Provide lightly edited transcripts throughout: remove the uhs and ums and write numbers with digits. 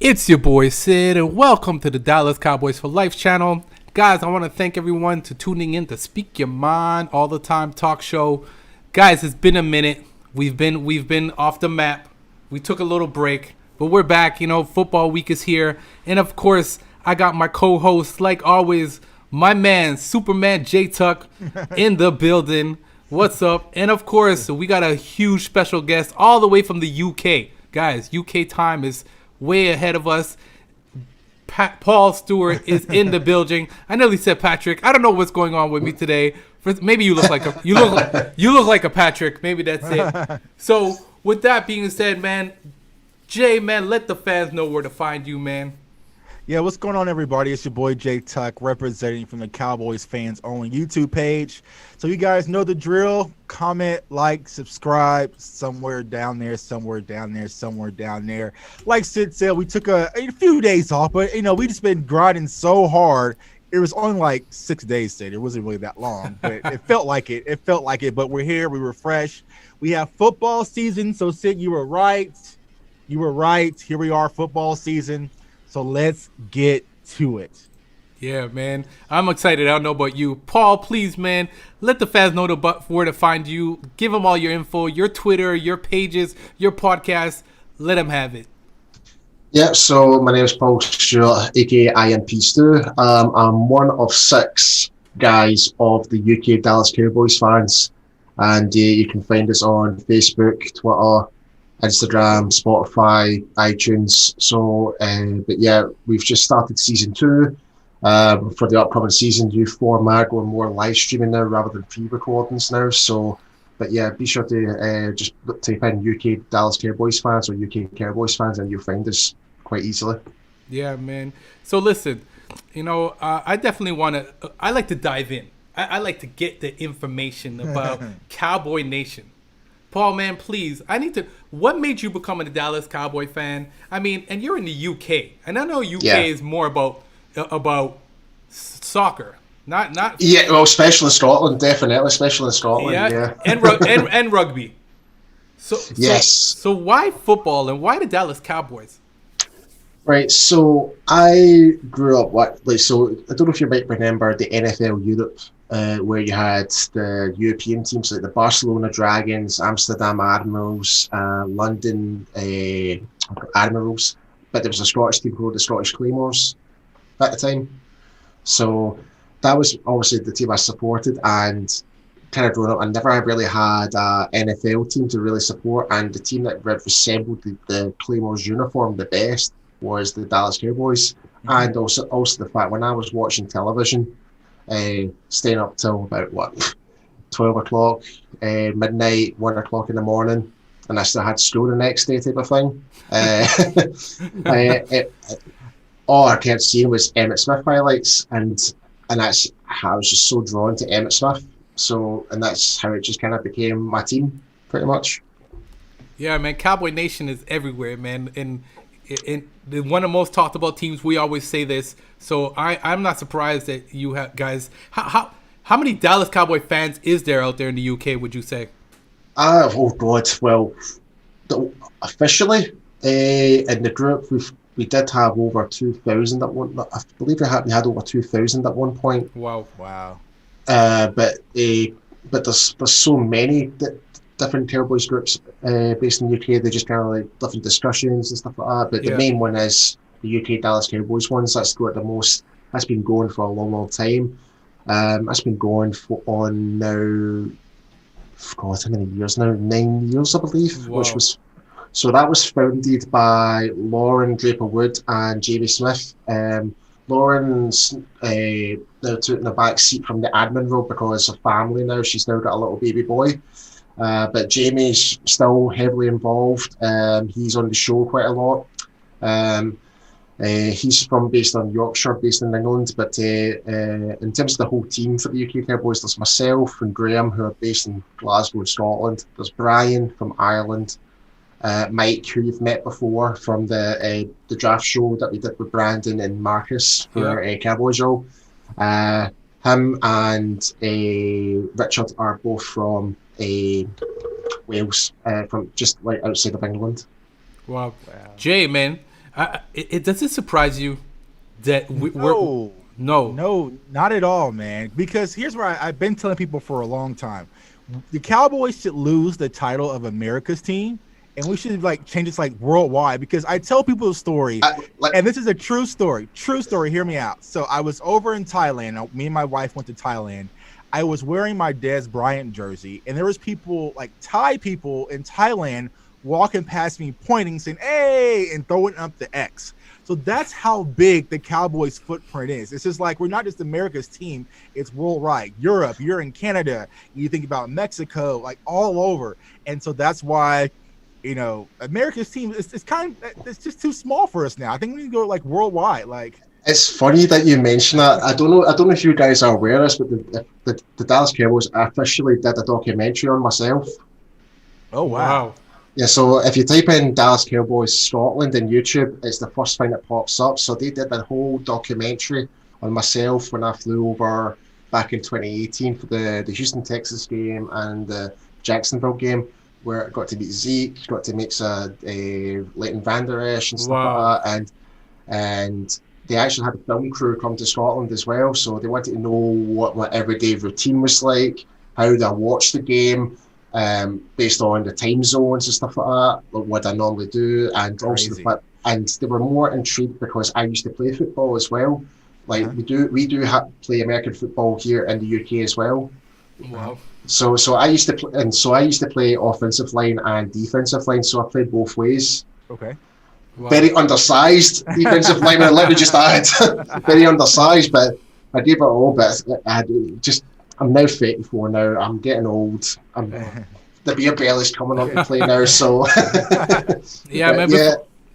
It's your boy Sid, and welcome to the Dallas Cowboys for Life channel. Guys, I want to thank everyone to tuning in to Speak Your Mind All the Time talk show. Guys, it's been a minute. We've been off the map. We took a little break, but we're back. You know, football week is here, and of course, I got my co-host, like always, my man Superman Tcuk in the building. What's up? And of course, we got a huge special guest all the way from the UK. Guys, UK time is way ahead of us. Paul Stewart is in the building. I nearly said Patrick. I don't know what's going on with me today. Maybe you look like a Patrick. Maybe that's it. So with that being said, man, Jay, man, let the fans know where to find you, man. Yeah, what's going on, everybody? It's your boy Tcuk, representing from the Cowboys Fans Only YouTube page. So you guys know the drill. Comment, like, subscribe, somewhere down there. Like Sid said, we took a few days off, but, we just been grinding so hard. It was only like 6 days, Sid. It wasn't really that long, but it felt like it. But we're here. We were fresh. We have football season. So, Sid, you were right. Here we are, football season. So let's get to it. Yeah, man. I'm excited. I don't know about you. Paul, please, man, let the fans know where to find you. Give them all your info, your Twitter, your pages, your podcast. Let them have it. Yeah, so my name is Paul Stewart, aka IMP Stu. I'm one of 6 guys of the UK Dallas Cowboys fans. And you can find us on Facebook, Twitter, Instagram, Spotify, iTunes. So, but yeah, we've just started season 2 for the upcoming season. New format, going more live streaming now rather than pre-recordings now. So, but yeah, be sure to just type in UK Dallas Cowboys fans or UK Cowboys fans, and you'll find us quite easily. Yeah, man. So listen, I definitely want to. I like to dive in. I like to get the information about Cowboy Nation. Paul, man, please, what made you become a Dallas Cowboy fan? I mean, and you're in the UK, and I know UK is more about soccer, not. Yeah, well, especially in Scotland, definitely, especially in Scotland. Yeah. and rugby. Yes. So why football and why the Dallas Cowboys? Right, so I grew up so I don't know if you might remember the NFL Europe, where you had the European teams like the Barcelona Dragons, Amsterdam Admirals, London Admirals, but there was a Scottish team called the Scottish Claymores at the time. So that was obviously the team I supported, and kind of growing up, I never really had an NFL team to really support, and the team that resembled the Claymores uniform the best was the Dallas Cowboys. And also the fact when I was watching television, staying up till about 12 o'clock, midnight, 1 o'clock in the morning, and I still had school the next day type of thing. All I kept seeing was Emmitt Smith highlights, and that's how I was just so drawn to Emmitt Smith. So, and that's how it just kind of became my team, pretty much. Yeah, man, Cowboy Nation is everywhere, man, and one of the most talked about teams. We always say this, so I'm not surprised that you have guys. How many Dallas Cowboy fans is there out there in the UK? Would you say? Oh God, well, officially in the group we did have over 2,000 at one. I believe we had over 2,000 at one point. Wow. But there's so many different Cowboys groups based in the UK. They just kind of like different discussions and stuff like that. But the main one is the UK Dallas Cowboys ones. That's got the most. That's been going for a long time. That's been going on now. God, how many years now? 9 years, I believe. Wow. That was founded by Lauren Draper Wood and Jamie Smith. Lauren's now taking the back seat from the admin role because of family now. She's now got a little baby boy. But Jamie's still heavily involved. He's on the show quite a lot. He's based in Yorkshire, based in England. But in terms of the whole team for the UK Cowboys, there's myself and Graham, who are based in Glasgow, Scotland. There's Brian from Ireland. Mike, who you've met before from the draft show that we did with Brandon and Marcus for Cowboys Row. Him and Richard are both from Wales, from just like outside of England. Wow. Jay, man, does it surprise you that we're No, not at all, man. Because here's where I've been telling people for a long time: the Cowboys should lose the title of America's team, and we should like change it like worldwide. Because I tell people a story, and this is a true story. True story. Hear me out. So I was over in Thailand. Me and my wife went to Thailand. I was wearing my Des Bryant jersey, and there was people like Thai people in Thailand walking past me, pointing, saying "Hey," and throwing up the X. So that's how big the Cowboys' footprint is. It's just like we're not just America's team; it's worldwide. Europe, you're in Canada. You think about Mexico, like all over. And so that's why, America's team it's just too small for us now. I think we need to go like worldwide. Like it's funny that you mention that. I don't know if you guys are aware of this, but the Dallas Cowboys officially did a documentary on myself. Oh wow. Yeah, so if you type in Dallas Cowboys Scotland in YouTube, it's the first thing that pops up. So they did a whole documentary on myself when I flew over back in 2018 for the Houston, Texas game and the Jacksonville game, where I got to meet Zeke, got to meet Leighton Vander Esch and stuff like that. And they actually had a film crew come to Scotland as well. So they wanted to know what my everyday routine was like, how did I watch the game, based on the time zones and stuff like that, like what I normally do, and Crazy. Also the fact, and they were more intrigued because I used to play football as well. Like we do play American football here in the UK as well. Wow. So I used to play offensive line and defensive line. So I played both ways. Okay. Wow. Very undersized defensive lineman. Let me just add, very undersized, but I gave it all. But I'm now 34 now. I'm getting old. The beer belly's coming up to play now. So yeah, man.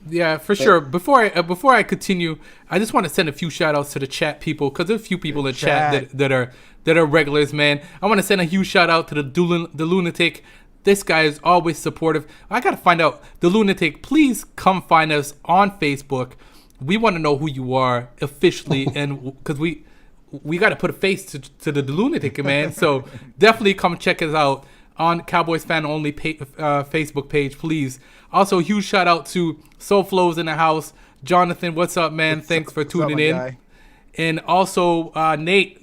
Yeah, for sure. Before I continue, I just want to send a few shout outs to the chat people, because there's a few people in the chat that are regulars, man. I want to send a huge shout out to the Lunatic. This guy is always supportive. I gotta find out, the Lunatic. Please come find us on Facebook. We want to know who you are officially, and because we got to put a face to the Lunatic, man. So definitely come check us out on Cowboys Fan Only Facebook page, please. Also, huge shout out to Soul Flows in the house. Jonathan, what's up, man? Thanks for tuning in. Guy? And also Nate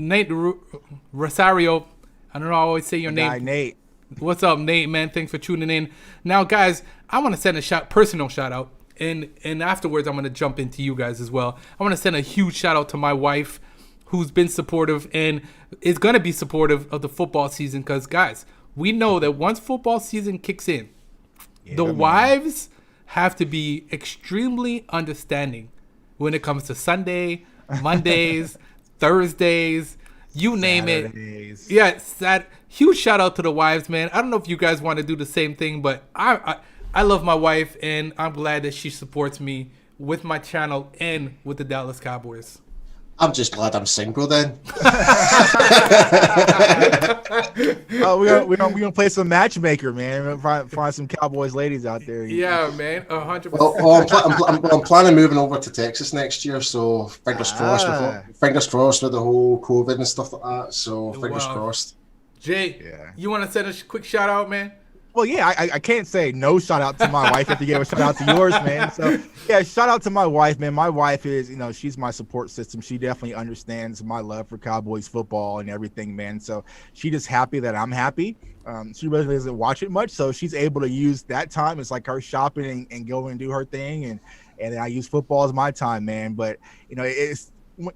Rosario. I don't know, I always say your name. Guy, Nate. What's up, Nate, man? Thanks for tuning in. Now, guys, I want to send a personal shout out, and afterwards I'm going to jump into you guys as well. I want to send a huge shout out to my wife, who's been supportive and is going to be supportive of the football season, because, guys, we know that once football season kicks in, the wives have to be extremely understanding when it comes to Sunday, Mondays, Thursdays, you name it. Yeah, huge shout out to the wives, man. I don't know if you guys want to do the same thing, but I love my wife, and I'm glad that she supports me with my channel and with the Dallas Cowboys. I'm just glad I'm single then. We're gonna play some matchmaker, man. We're gonna find some Cowboys ladies out there. Yeah, man, 100%. Well, I'm planning moving over to Texas next year, so fingers crossed. Fingers crossed with the whole COVID and stuff like that. So fingers crossed. Jay, you want to send a quick shout out, man? Well, yeah, I can't say no shout out to my wife. You have to give a shout out to yours, man. So, yeah, shout out to my wife, man. My wife is, she's my support system. She definitely understands my love for Cowboys football and everything, man. So she's just happy that I'm happy. She really doesn't watch it much, so she's able to use that time. It's like her shopping and going and do her thing, and then I use football as my time, man. But, it's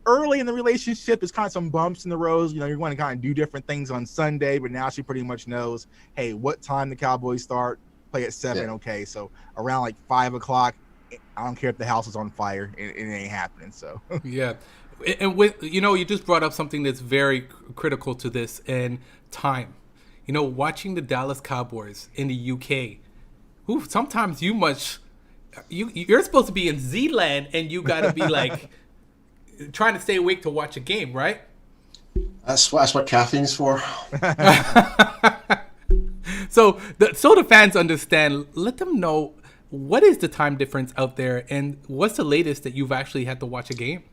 early in the relationship, it's kind of some bumps in the road. You're going to kind of do different things on Sunday, but now she pretty much knows, hey, what time the Cowboys start, play at 7. Yeah. Okay, so around like 5 o'clock, I don't care if the house is on fire, it ain't happening. So yeah, and with you just brought up something that's very critical to this, and time. Watching the Dallas Cowboys in the UK, sometimes you're supposed to be in Z-land, and you got to be like trying to stay awake to watch a game, right? That's what caffeine's for. So the fans understand. Let them know, what is the time difference out there, and what's the latest that you've actually had to watch a game?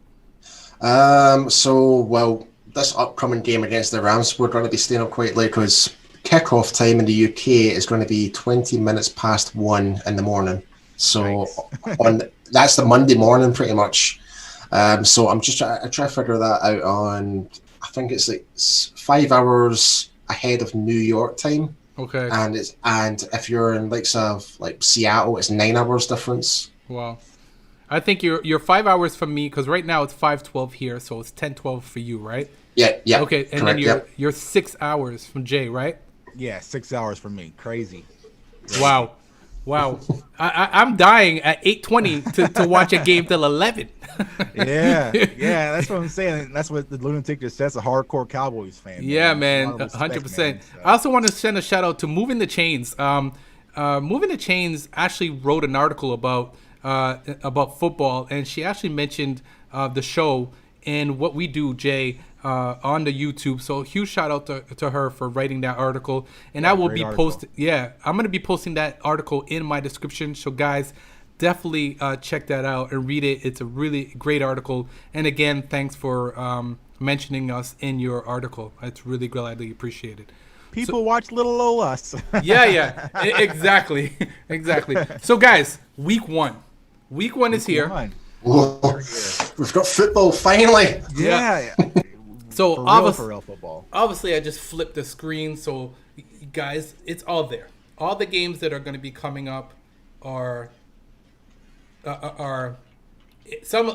this upcoming game against the Rams, we're going to be staying up quite late because kickoff time in the UK is going to be 20 minutes past 1 in the morning. So that's the Monday morning pretty much. So I'm just trying to figure that out on, I think it's like 5 hours ahead of New York time. Okay. And if you're in like Seattle, it's 9 hours difference. Wow. I think you're 5 hours from me because right now it's 5:12 here, so it's 10:12 for you, right? Yeah. Okay, and correct, then you're 6 hours from Jay, right? Yeah, 6 hours for me. Crazy. Wow. I'm dying at 8:20 to watch a game till 11. Yeah, that's what I'm saying. That's what the lunatic just says. A hardcore Cowboys fan. Yeah, man, 100%. I also want to send a shout out to Moving the Chains. Moving the Chains actually wrote an article about football, and she actually mentioned the show and what we do, Jay, on the YouTube. So huge shout out to her for writing that article. And I will be posting. Yeah, I'm gonna be posting that article in my description. So guys, definitely check that out and read it. It's a really great article. And again, thanks for mentioning us in your article. It's really gladly appreciated. People watch little old us. Yeah, exactly. So guys, week one is here. Whoa. We've got football finally. Yeah. So for real football. Obviously, I just flipped the screen. So guys, it's all there. All the games that are going to be coming up are a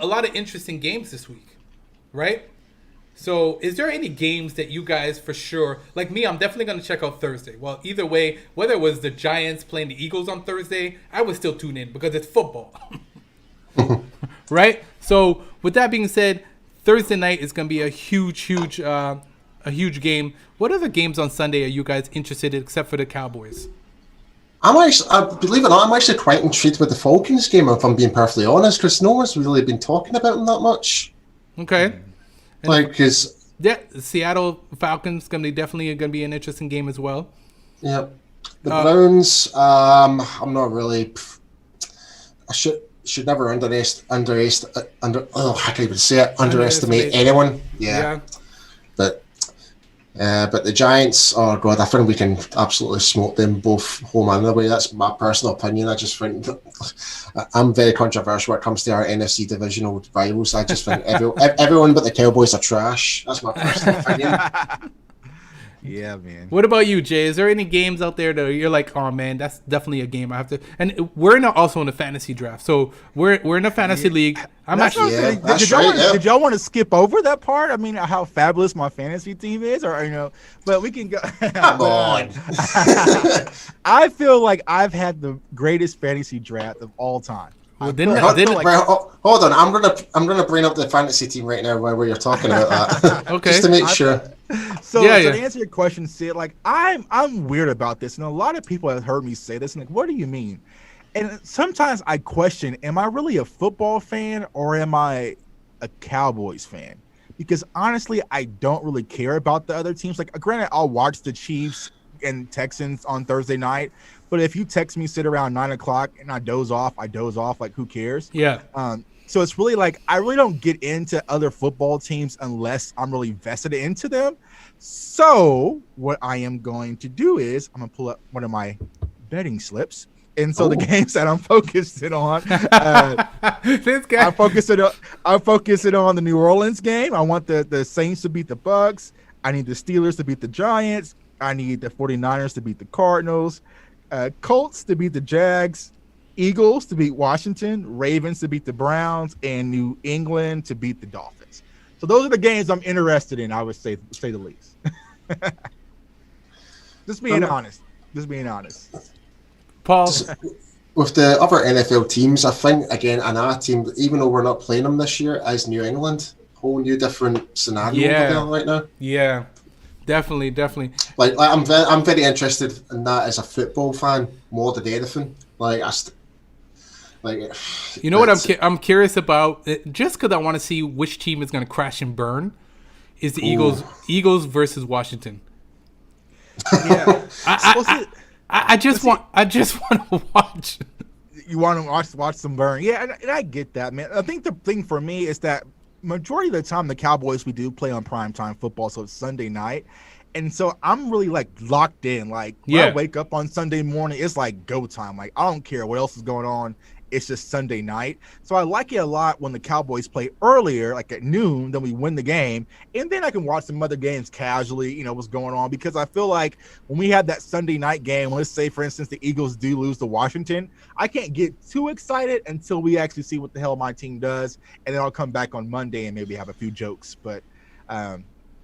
lot of interesting games this week, right? So is there any games that you guys for sure, like me, I'm definitely going to check out Thursday. Well, either way, whether it was the Giants playing the Eagles on Thursday, I would still tune in because it's football. Right? So with that being said, Thursday night is going to be a huge game. What other games on Sunday are you guys interested in except for the Cowboys? Believe it or not, I'm actually quite intrigued with the Falcons game, if I'm being perfectly honest, because no one's really been talking about them that much. Okay. Because the Seattle Falcons definitely going to be an interesting game as well. Yeah, the Browns. I'm not really. I should never underestimate anyone. Yeah. But the Giants, oh god, I think we can absolutely smoke them both home and away. That's my personal opinion. I just think I'm very controversial when it comes to our NFC divisional rivals. I just think everyone but the Cowboys are trash. That's my personal opinion. Yeah, man. What about you, Jay? Is there any games out there that you're like, oh man, that's definitely a game I have to? And we're also in a fantasy draft, so we're in a fantasy league. Did y'all want to skip over that part? I mean, how fabulous my fantasy team is, or but we can go. Come on. I feel like I've had the greatest fantasy draft of all time. Hold on, I'm gonna bring up the fantasy team right now while you're talking about that. Okay, just to make sure. So to answer your question, Sid, like I'm weird about this, and a lot of people have heard me say this, and like, what do you mean? And sometimes I question, am I really a football fan or am I a Cowboys fan? Because honestly, I don't really care about the other teams. Like, granted, I'll watch the Chiefs and Texans on Thursday night, but if you text me, sit around 9:00 and I doze off. Like, who cares? Yeah. So it's really like I really don't get into other football teams unless I'm really vested into them. So what I am going to do is I'm going to pull up one of my betting slips. And so the games that I'm focusing on, this guy. I'm focusing on the New Orleans game. I want the Saints to beat the Bucks. I need the Steelers to beat the Giants. I need the 49ers to beat the Cardinals. Colts to beat the Jags. Eagles to beat Washington, Ravens to beat the Browns, and New England to beat the Dolphins. So those are the games I'm interested in, I would say the least. Just being honest. Paul? With the other NFL teams, I think, again, another team, even though we're not playing them this year, is New England. Whole new different scenario right now. Yeah, definitely. Like I'm very interested in that as a football fan more than anything. You know what I'm curious about, just because I want to see which team is going to crash and burn, is the Eagles versus Washington. Yeah, I just want to watch. You want to watch some burn? Yeah, and I get that, man. I think the thing for me is that majority of the time the Cowboys, we do play on primetime football, so it's Sunday night. And so I'm really like locked in. Like when I wake up on Sunday morning, it's like go time. Like I don't care what else is going on. It's just Sunday night. So I like it a lot when the Cowboys play earlier, like at noon, then we win the game. And then I can watch some other games casually, what's going on. Because I feel like when we have that Sunday night game, let's say, for instance, the Eagles do lose to Washington, I can't get too excited until we actually see what the hell my team does. And then I'll come back on Monday and maybe have a few jokes. But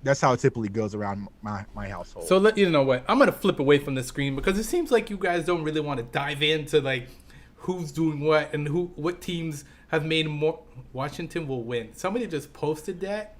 that's how it typically goes around my household. So you know what? I'm going to flip away from the screen because it seems like you guys don't really want to dive into like who's doing what and what teams have made more. Washington will win. Somebody just posted that.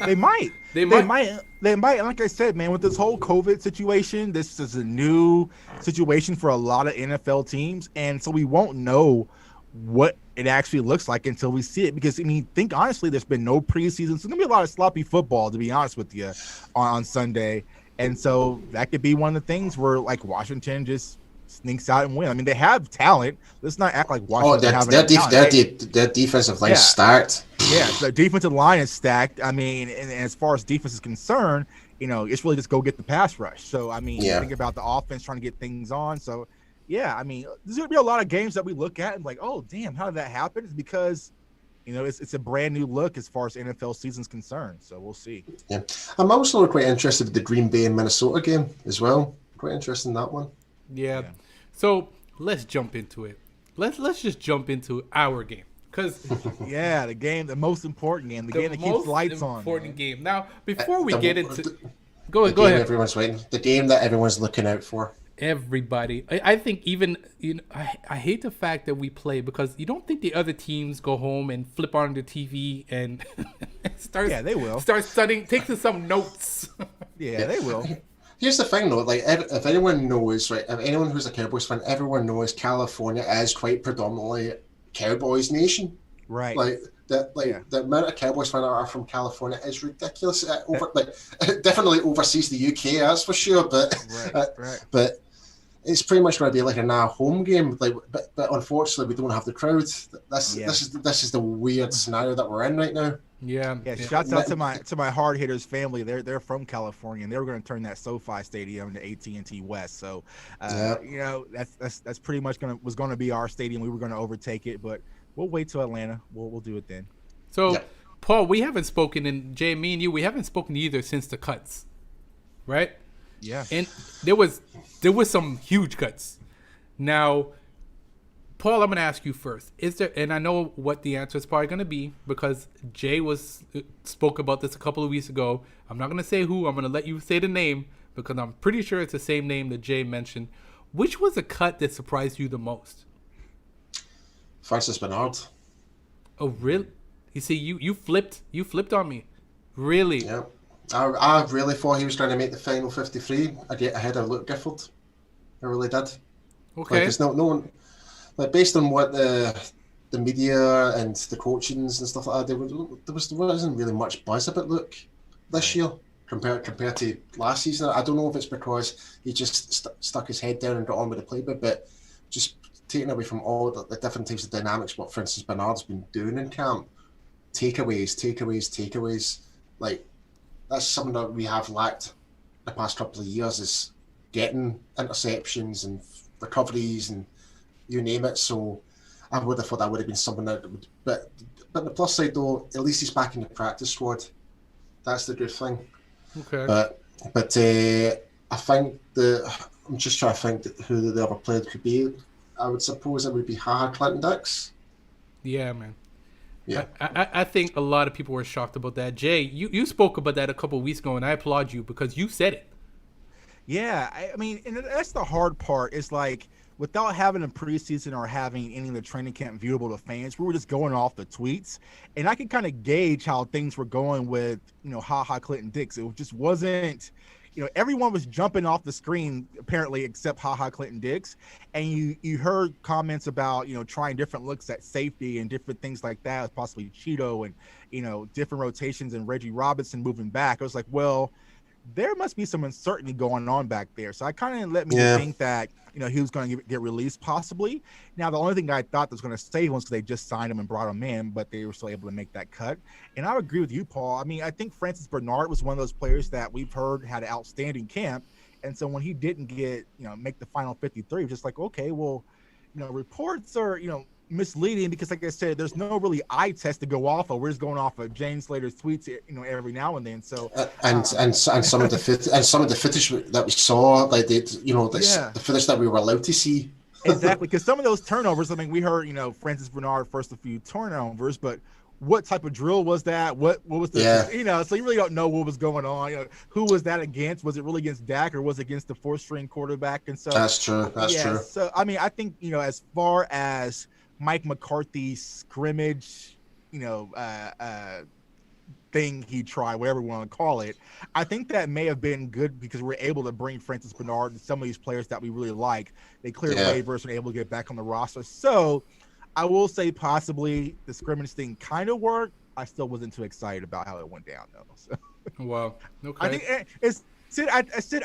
They might. They might. And like I said, man, with this whole COVID situation, this is a new situation for a lot of NFL teams. And so we won't know what it actually looks like until we see it. Because, I mean, think honestly, there's been no preseason. So it's going to be a lot of sloppy football, to be honest with you, on Sunday. And so that could be one of the things where, like, Washington just sneaks out and win. I mean, they have talent. Let's not act like Washington their defensive line stacked. Yeah, the defensive line is stacked. I mean, and as far as defense is concerned, it's really just go get the pass rush. So, I mean, think about the offense trying to get things on. So, yeah, I mean, there's going to be a lot of games that we look at and like, oh, damn, how did that happen? It's because, it's a brand new look as far as NFL season's concerned. So we'll see. Yeah. I'm also quite interested in the Green Bay and Minnesota game as well. Quite interested in that one. Yeah. So let's jump into it. Let's just jump into our game. Because the most important game, the game that keeps lights on. Important game. Now, before we get into go ahead. Everyone's waiting. The game that everyone's looking out for. Everybody. I think even I hate the fact that we play because you don't think the other teams go home and flip on the TV and they will start studying, taking some notes. They will. Here's the thing, though. Like, if anyone knows, right? If anyone who's a Cowboys fan, everyone knows California is quite predominantly Cowboys nation. Right. Like the amount of Cowboys fans that are from California is ridiculous. Definitely oversees the UK, that's for sure. But it's pretty much going to be like a home game. Like, but unfortunately, we don't have the crowd. This is the weird scenario that we're in right now. Yeah. Shouts out to my hard hitters family. They're from California, and they were going to turn that SoFi Stadium to AT&T West. So, that's pretty much was going to be our stadium. We were going to overtake it, but we'll wait till Atlanta. We'll do it then. So, Paul, we haven't spoken, and Jay, me and you, we haven't spoken either since the cuts, right? Yeah. And there was some huge cuts. Now, Paul, I'm going to ask you first. Is there, and I know what the answer is probably going to be because Jay spoke about this a couple of weeks ago. I'm not going to say who. I'm going to let you say the name because I'm pretty sure it's the same name that Jay mentioned. Which was a cut that surprised you the most? Francis Bernard. Oh, really? You see, you flipped on me. Really? Yeah. I really thought he was going to make the final 53 ahead of Luke Gifford. I really did. Okay. Like, no one. Like, based on what the media and the coachings and stuff like that, there wasn't really much buzz about Luke this year compared to last season. I don't know if it's because he just stuck his head down and got on with the playbook, but just taking away from all the different types of dynamics what Francis Bernard's been doing in camp, takeaways. Like, that's something that we have lacked the past couple of years is getting interceptions and recoveries and you name it. So I would have thought that would have been something that would, but the plus side though, at least he's back in the practice squad. That's the good thing. Okay. But I think I'm just trying to think who the other player could be. I would suppose it would be Clinton Dix. Yeah, man. Yeah. I think a lot of people were shocked about that. Jay, you spoke about that a couple of weeks ago, and I applaud you because you said it. Yeah, I mean, and that's the hard part. It's like, without having a preseason or having any of the training camp viewable to fans, we were just going off the tweets. And I could kind of gauge how things were going with, Clinton Dix. It just wasn't, everyone was jumping off the screen, apparently, except Clinton Dix. And you heard comments about, trying different looks at safety and different things like that, possibly Cheeto and, different rotations and Reggie Robinson moving back. I was like, well, there must be some uncertainty going on back there. So I kind of let me think that, he was going to get released possibly. Now, the only thing I thought that was going to save him was because they just signed him and brought him in, but they were still able to make that cut. And I would agree with you, Paul. I mean, I think Francis Bernard was one of those players that we've heard had an outstanding camp. And so when he didn't get, make the final 53, just like, okay, well, reports are, misleading because, like I said, there's no really eye test to go off of. We're just going off of James Slater's tweets, every now and then. So and some of the footage that we saw, like the footage that we were allowed to see. Exactly, because some of those turnovers. I mean, we heard Francis Bernard first a few turnovers, but what type of drill was that? What was the so you really don't know what was going on. Who was that against? Was it really against Dak or was it against the 4th-string quarterback? And so that's true. That's true. So I mean, I think as far as Mike McCarthy's scrimmage, thing he tried, whatever we want to call it, I think that may have been good because we're able to bring Francis Bernard and some of these players that we really like. They cleared waivers and able to get back on the roster. So I will say possibly the scrimmage thing kind of worked. I still wasn't too excited about how it went down though. So. Wow. Okay. I think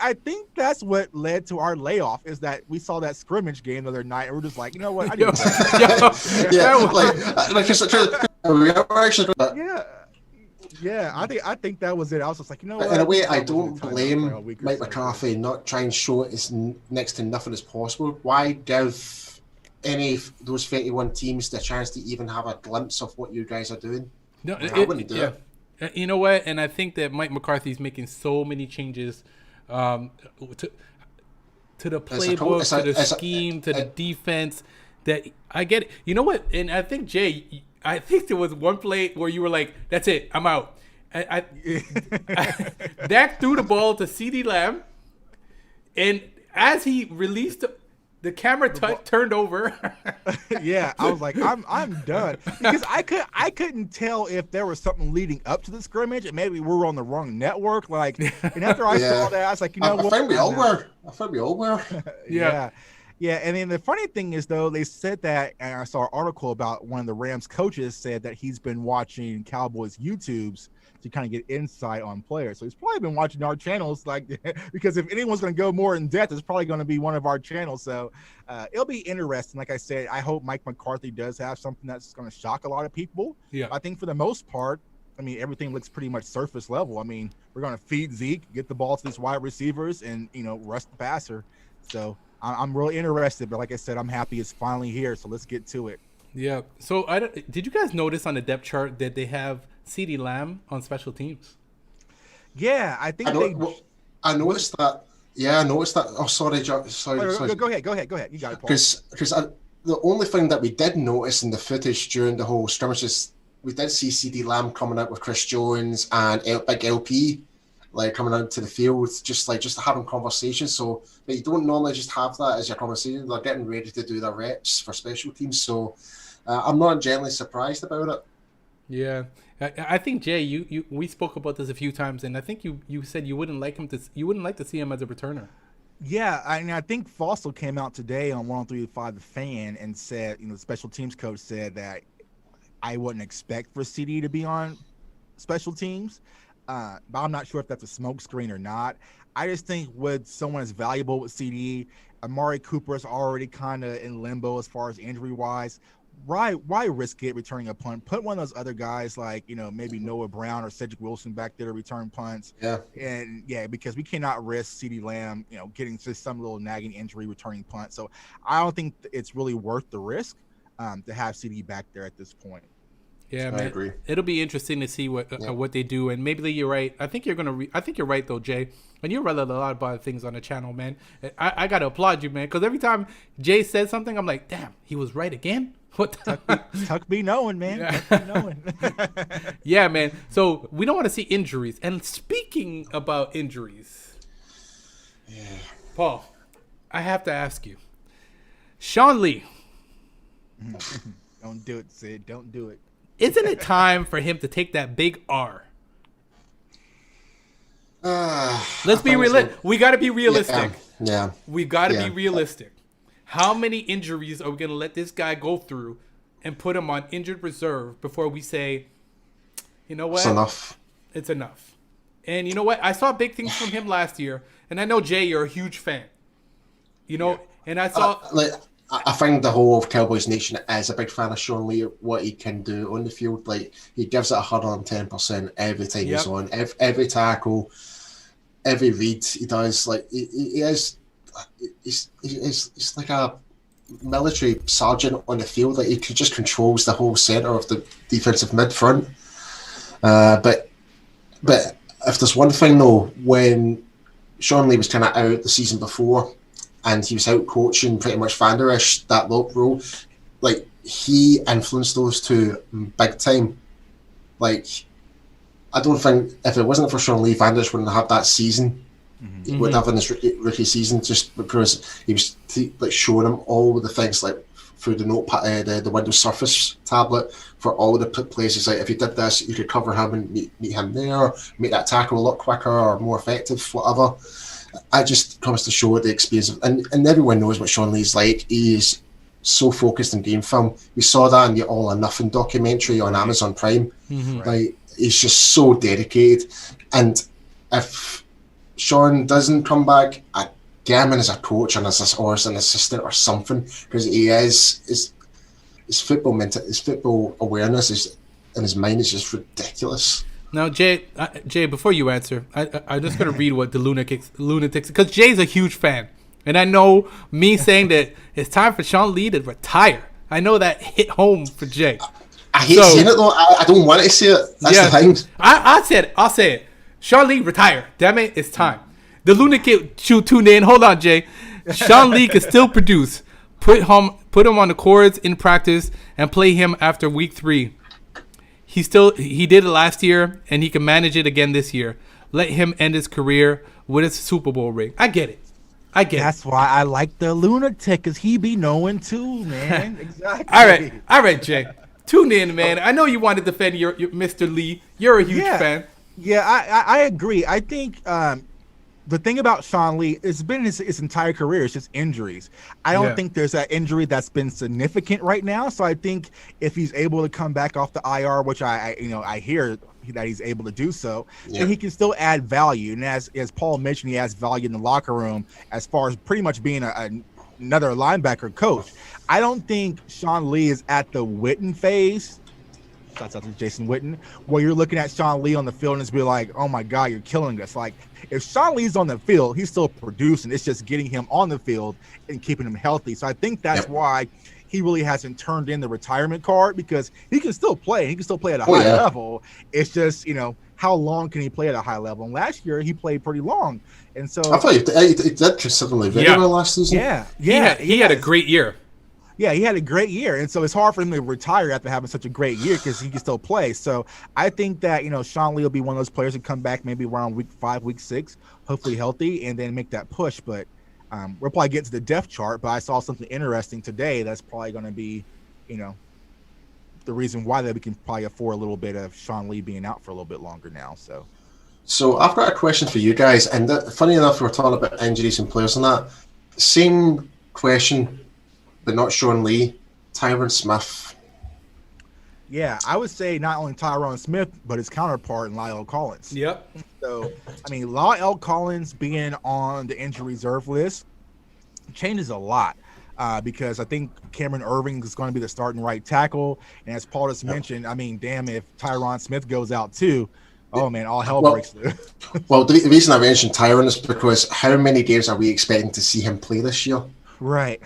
I think that's what led to our layoff is that we saw that scrimmage game the other night and we're just like, you know what? I think that was it. I was just like, you know what? In a way, I don't blame Mike McCarthy not trying to show it as next to nothing as possible. Why give any of those 31 teams the chance to even have a glimpse of what you guys are doing? No, I wouldn't do it. You know what? And I think that Mike McCarthy's making so many changes to the playbook, to the scheme, to the defense that I get it. You know what? And I think, Jay, I think there was one play where you were like, that's it, I'm out. Dak threw the ball to CeeDee Lamb, and as he released the camera turned over. Yeah, I was like, I'm done because I couldn't tell if there was something leading up to the scrimmage, and maybe we were on the wrong network. Like, and after I saw that, I was like, I think we all were. Yeah. And then the funny thing is, though, they said that, and I saw an article about one of the Rams coaches said that he's been watching Cowboys YouTubes to kind of get insight on players. So he's probably been watching our channels, because if anyone's going to go more in depth, it's probably going to be one of our channels. So it'll be interesting. Like I said, I hope Mike McCarthy does have something that's going to shock a lot of people. Yeah. I think for the most part, I mean, everything looks pretty much surface level. I mean, we're going to feed Zeke, get the ball to these wide receivers, and, rush the passer. So I'm really interested. But like I said, I'm happy it's finally here. So let's get to it. Yeah. So did you guys notice on the depth chart that they have CeeDee Lamb on special teams? Yeah, I think I noticed that. Yeah, I noticed that. Oh, sorry. Go ahead. You got it, Paul. Because the only thing that we did notice in the footage during the whole scrimmage is we did see CeeDee Lamb coming out with Chris Jones and Big LP, like coming out to the field, just having conversations. So, but you don't normally just have that as your conversation. They're getting ready to do their reps for special teams. So, I'm not generally surprised about it. Yeah, I think, Jay, we spoke about this a few times, and I think you said you wouldn't like to see him as a returner. Yeah, I think Fossil came out today on 103.5 The Fan and said, the special teams coach said that I wouldn't expect for CD to be on special teams, but I'm not sure if that's a smokescreen or not. I just think with someone as valuable with CD, Amari Cooper is already kind of in limbo as far as injury-wise. Why risk it returning a punt? Put one of those other guys like, maybe Noah Brown or Cedric Wilson back there to return punts. Yeah. And because we cannot risk CeeDee Lamb, getting just some little nagging injury returning punt. So I don't think it's really worth the risk to have CD back there at this point. Yeah, man. I agree. It'll be interesting to see what they do, and maybe you're right. I think you're right though, Jay. And you're right a lot about things on the channel, man. I gotta applaud you, man, because every time Jay says something, I'm like, damn, he was right again. What? Tuck be knowing, man. Yeah. Tuck be knowing. Yeah, man. So we don't want to see injuries. And speaking about injuries, Paul, I have to ask you, Sean Lee. Don't do it, Sid. Don't do it. Isn't it time for him to take that big R? Let's be realistic. We got to be realistic. Yeah. We got to be realistic. How many injuries are we going to let this guy go through and put him on injured reserve before we say, you know what? It's enough. It's enough. And you know what? I saw big things from him last year. And I know, Jay, you're a huge fan. And I saw I find the whole of Cowboys Nation is a big fan of Sean Lee, what he can do on the field. Like, he gives it 110% every time he's on, every tackle, every read he does. Like, he's like a military sergeant on the field. Like, he just controls the whole center of the defensive mid front. But if there's one thing though, when Sean Lee was kind of out the season before, and he was out coaching pretty much Van Der Esch, that lock role, like, he influenced those two big time. Like, I don't think if it wasn't for Sean Lee, Van Der Esch wouldn't have that season. He would have in his rookie season, just because he was like showing him all the things, like through the notepad, the Windows Surface tablet, for all the places. Like, if you did this, you could cover him and meet him there, make that tackle a lot quicker or more effective, whatever. I just comes to show the experience of, and everyone knows what Sean Lee's like. He is so focused on game film. We saw that in the All or Nothing documentary on Amazon Prime. Like, he's just so dedicated. And if Sean doesn't come back, I get him in as a coach and or as an assistant or something, because he is his football awareness is in his mind is just ridiculous. Now, Jay, before you answer, I'm just going to read what the Lunatics, because Jay's a huge fan. And I know me saying that it's time for Sean Lee to retire. I know that hit home for Jay. I hate saying it, though. I don't want to say it. That's the thing. I'll say it. Sean Lee, retire. Damn it, it's time. The Lunatics tuned in. Hold on, Jay. Sean Lee can still produce. Put him on the courts in practice and play him after week 3. He did it last year, and he can manage it again this year. Let him end his career with his Super Bowl ring. I get it. That's why I like the Lunatic, because he be knowing too, man. Exactly. All right, Jay. Tune in, man. I know you want to defend your Mr. Lee. You're a huge fan. Yeah, I agree. I think the thing about Sean Lee, it's been his entire career, it's just injuries. I don't think there's that injury that's been significant right now. So I think if he's able to come back off the IR, which I hear that he's able to do so, then he can still add value. And as Paul mentioned, he has value in the locker room as far as pretty much being another linebacker coach. I don't think Sean Lee is at the Witten phase. Shouts out to Jason Witten, where you're looking at Sean Lee on the field and it's be like, oh my God, you're killing us. Like, if Sean Lee's on the field, he's still producing. It's just getting him on the field and keeping him healthy. So I think that's why he really hasn't turned in the retirement card, because he can still play. He can still play at a high level. It's just, how long can he play at a high level? And last year he played pretty long. And so I thought he did consistently very well last season. He had a great year. Yeah, he had a great year, and so it's hard for him to retire after having such a great year, because he can still play. So I think that Sean Lee will be one of those players who come back maybe around week 5, week 6, hopefully healthy, and then make that push. But we'll probably get to the depth chart. But I saw something interesting today that's probably going to be, the reason why that we can probably afford a little bit of Sean Lee being out for a little bit longer now. So I've got a question for you guys, and funny enough, we're talking about injuries and players and that. Same question, but not Sean Lee, Tyron Smith. Yeah, I would say not only Tyron Smith, but his counterpart in Lyle Collins. Yep. So, Lyle Collins being on the injury reserve list changes a lot, because I think Cameron Irving is going to be the starting right tackle. And as Paul just mentioned, damn, if Tyron Smith goes out too, oh man, all hell breaks loose. Well, the reason I mentioned Tyron is because how many games are we expecting to see him play this year? Right.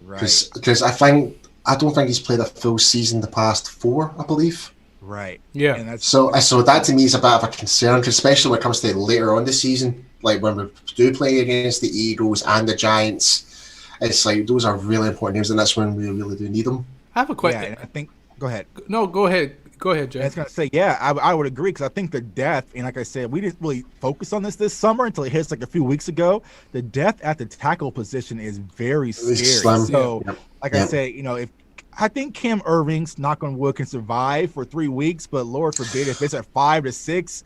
Because I don't think he's played a full season the past 4, I believe. Right. Yeah. And so that to me is a bit of a concern, especially when it comes to later on the season, like when we do play against the Eagles and the Giants. It's like those are really important games, and that's when we really do need them. I have a question. Yeah, I think. Go ahead. No, go ahead. Go ahead, Jay. I was going to say, I would agree, because I think the depth, and like I said, we didn't really focus on this summer until it hits like a few weeks ago. The depth at the tackle position is very scary. Slim. So, I said, if I think Cam Irving's knock on wood can survive for 3 weeks, but Lord forbid if it's at 5 to 6,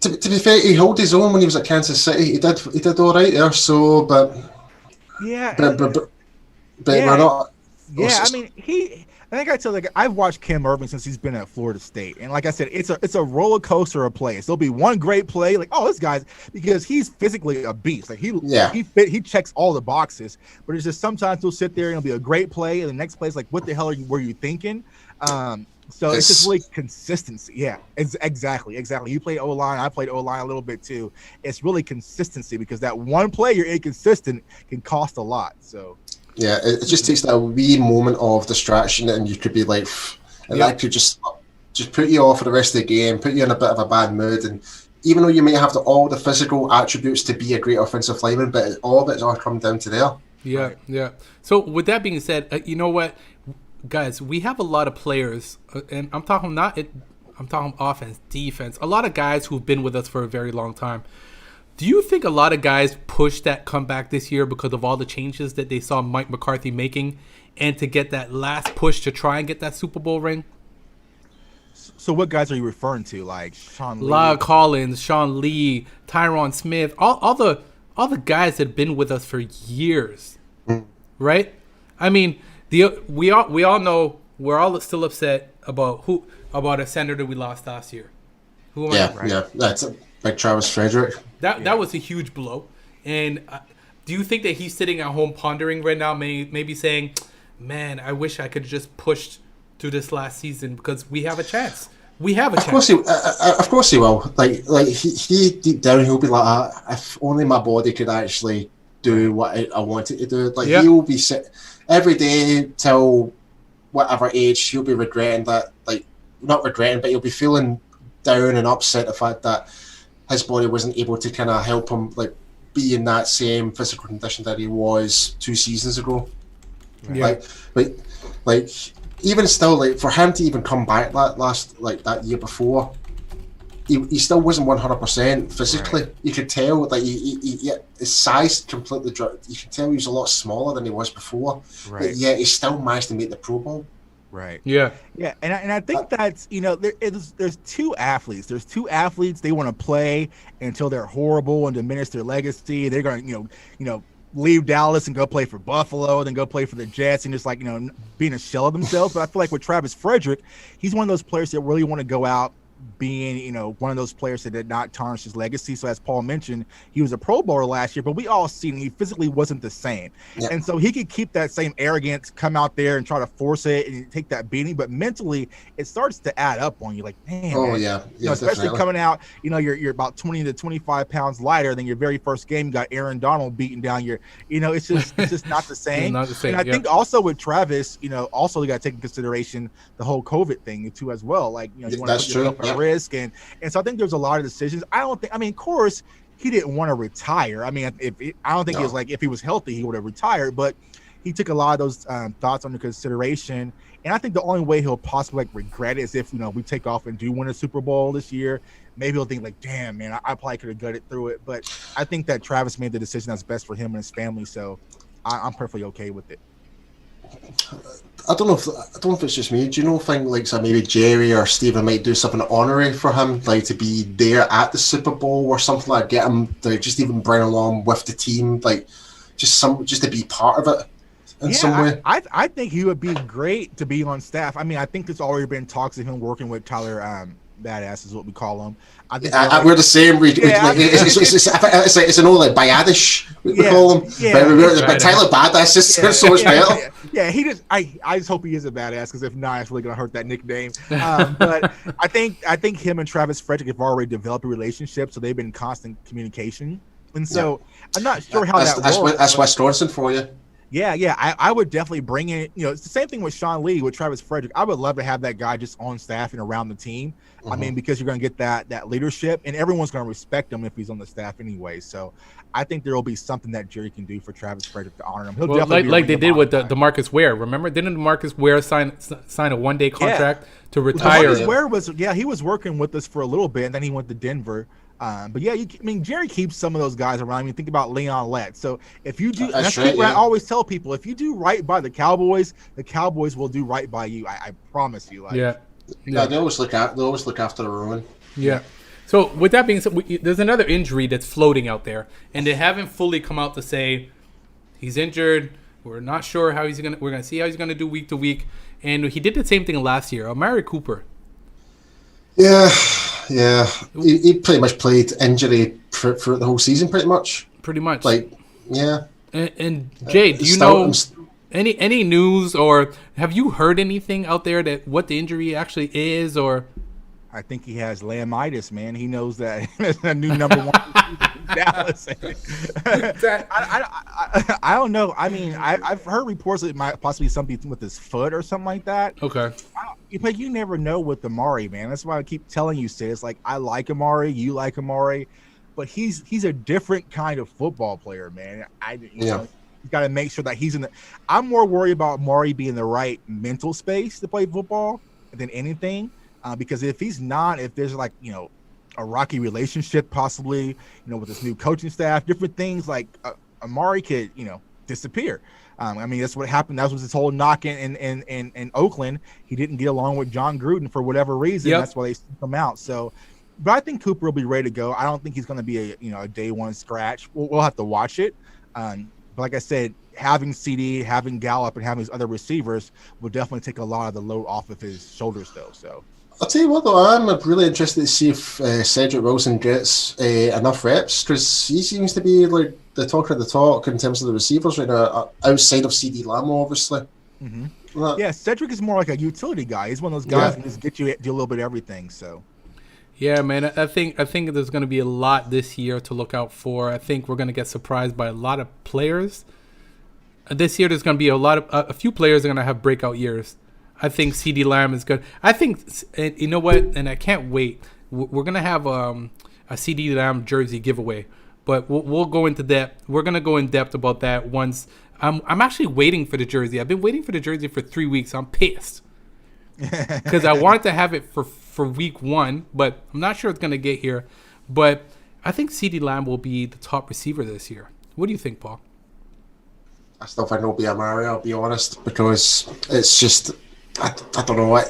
To be fair, he held his own when he was at Kansas City. He did all right there. So, but we're not. Yeah, I think I tell like I've watched Cam Irving since he's been at Florida State, and like I said, it's a roller coaster of plays. There'll be one great play, like this guy's because he's physically a beast. Like he checks all the boxes, but it's just sometimes he'll sit there and it'll be a great play, and the next play is like, what the hell were you thinking? So it's just really consistency. Yeah, exactly. You played O-line. I played O-line a little bit too. It's really consistency because that one play you're inconsistent can cost a lot. So yeah, it just takes that wee moment of distraction, and you could be like, and that could just put you off for the rest of the game, put you in a bit of a bad mood. And even though you may have all the physical attributes to be a great offensive lineman, but all of it's all come down to there. Yeah, right. Yeah. So with that being said, you know what? Guys, we have a lot of players, and I'm talking offense, defense. A lot of guys who've been with us for a very long time. Do you think a lot of guys pushed that comeback this year because of all the changes that they saw Mike McCarthy making, and to get that last push to try and get that Super Bowl ring? So what guys are you referring to? Like Sean Lee, La'el Collins, Sean Lee, Tyron Smith, all the guys that have been with us for years, right? I mean. We all know we're all still upset about a center that we lost last year. That's like Travis Frederick. That was a huge blow. And do you think that he's sitting at home pondering right now, maybe saying, "Man, I wish I could just push through this last season because we have a chance. We have a chance." Of course he will. Like he deep down he'll be like, if only my body could actually do what I wanted to do. Like he will be every day till whatever age, he'll be regretting that, like not regretting, but he'll be feeling down and upset the fact that his body wasn't able to kind of help him like be in that same physical condition that he was 2 seasons ago. Yeah. Like even still, like for him to even come back that year before, he still wasn't 100% physically. Right. You could tell, like his size completely dropped. You could tell he was a lot smaller than he was before. Right. But yet he still managed to make the Pro Bowl. Right. Yeah. Yeah, and I think that's there's two athletes. There's two athletes they want to play until they're horrible and diminish their legacy. They're going to leave Dallas and go play for Buffalo, then go play for the Jets, and just like being a shell of themselves. But I feel like with Travis Frederick, he's one of those players that really want to go out being one of those players that did not tarnish his legacy. So as Paul mentioned, he was a Pro Bowler last year, but we all seen he physically wasn't the same. Yeah. And so he could keep that same arrogance, come out there and try to force it and take that beating, but mentally it starts to add up on you, like, man, especially definitely. Coming out, you're about 20 to 25 pounds lighter than your very first game. You got Aaron Donald beating down your, it's just not the same. Not the same. And I think also with Travis, also you got to take into consideration the whole COVID thing too as well. Like, you want to put yourself at risk, and so I think there's a lot of decisions. Of course he didn't want to retire. I don't think it was like if he was healthy he would have retired, but he took a lot of those thoughts under consideration. And I think the only way he'll possibly regret it is if we take off and do win a Super Bowl this year. Maybe he'll think like, damn man, I probably could have gutted through it. But I think that Travis made the decision that's best for him and his family, so I'm perfectly okay with it. I don't know if it's just me. Do you think like so maybe Jerry or Stephen might do something honorary for him, like to be there at the Super Bowl or something, like get him to just even bring along with the team, like just to be part of it in some way? I think he would be great to be on staff. I think there's already been talks of him working with Tyler Badass is what we call him. I think we're the same. It's an old like Bayadish we call him. But Tyler Badass is so much better. Yeah, he just. I just hope he is a badass, because if not, it's really gonna hurt that nickname. But I think him and Travis Frederick have already developed a relationship, so they've been in constant communication. And so I'm not sure how that works. That's Wisconsin for you. Yeah, I would definitely bring in. It's the same thing with Sean Lee, with Travis Frederick. I would love to have that guy just on staff and around the team. Mm-hmm. Because you're going to get that leadership, and everyone's going to respect him if he's on the staff anyway. So I think there will be something that Jerry can do for Travis Frederick to honor him. He'll definitely like they did with DeMarcus Ware. Remember, didn't DeMarcus Ware sign a 1-day contract to retire? DeMarcus Ware he was working with us for a little bit, and then he went to Denver. But yeah, Jerry keeps some of those guys around. Think about Leon Lett. So if you do, that's what I always tell people: if you do right by the Cowboys will do right by you. I promise you. They always look after the ruin. Yeah. So with that being said, there's another injury that's floating out there, and they haven't fully come out to say he's injured. We're not sure how he's gonna. We're gonna see how he's gonna do week to week. And he did the same thing last year. Amari Cooper. Yeah. He pretty much played injury for the whole season, pretty much. Pretty much. Like, yeah. And Jay, do you know any news, or have you heard anything out there that what the injury actually is, or? I think he has laminitis, man. He knows that a new number one in Dallas. I don't know. I mean, I've heard reports that it might possibly be something with his foot or something like that. Okay. But you never know with Amari, man. That's why I keep telling you, Sid. Like, I like Amari, you like Amari, but he's a different kind of football player, man. You know, you got to make sure that he's in the. I'm more worried about Amari being in the right mental space to play football than anything. Because if he's not, if there's like, you know, a rocky relationship possibly, you know, with this new coaching staff, different things, like Amari could, you know, disappear. I mean, that's what happened. That was his whole knock in Oakland. He didn't get along with John Gruden for whatever reason. Yep. That's why they sent him out. So, but I think Cooper will be ready to go. I don't think he's going to be a day one scratch. We'll have to watch it. But like I said, having CD, having Gallup, and having his other receivers will definitely take a lot of the load off of his shoulders, though. So. I'll tell you what, though, I'm really interested to see if Cedric Wilson gets enough reps, because he seems to be like the talk of the talk in terms of the receivers right now, outside of CD Lamb, obviously. Mm-hmm. Yeah, Cedric is more like a utility guy. He's one of those guys who can just get you do a little bit of everything. So. Yeah, man, I think there's going to be a lot this year to look out for. I think we're going to get surprised by a lot of players. This year, there's going to be a few players are going to have breakout years. I think CD Lamb is good. I think, you know what, and I can't wait. We're going to have a CD Lamb jersey giveaway, but we'll go into depth. We're going to go in depth about that once. I'm actually waiting for the jersey. I've been waiting for the jersey for 3 weeks. I'm pissed because I wanted to have it for week 1, but I'm not sure it's going to get here. But I think CD Lamb will be the top receiver this year. What do you think, Paul? I still think it'll be Amari, I'll be honest, because it's just... I don't know what,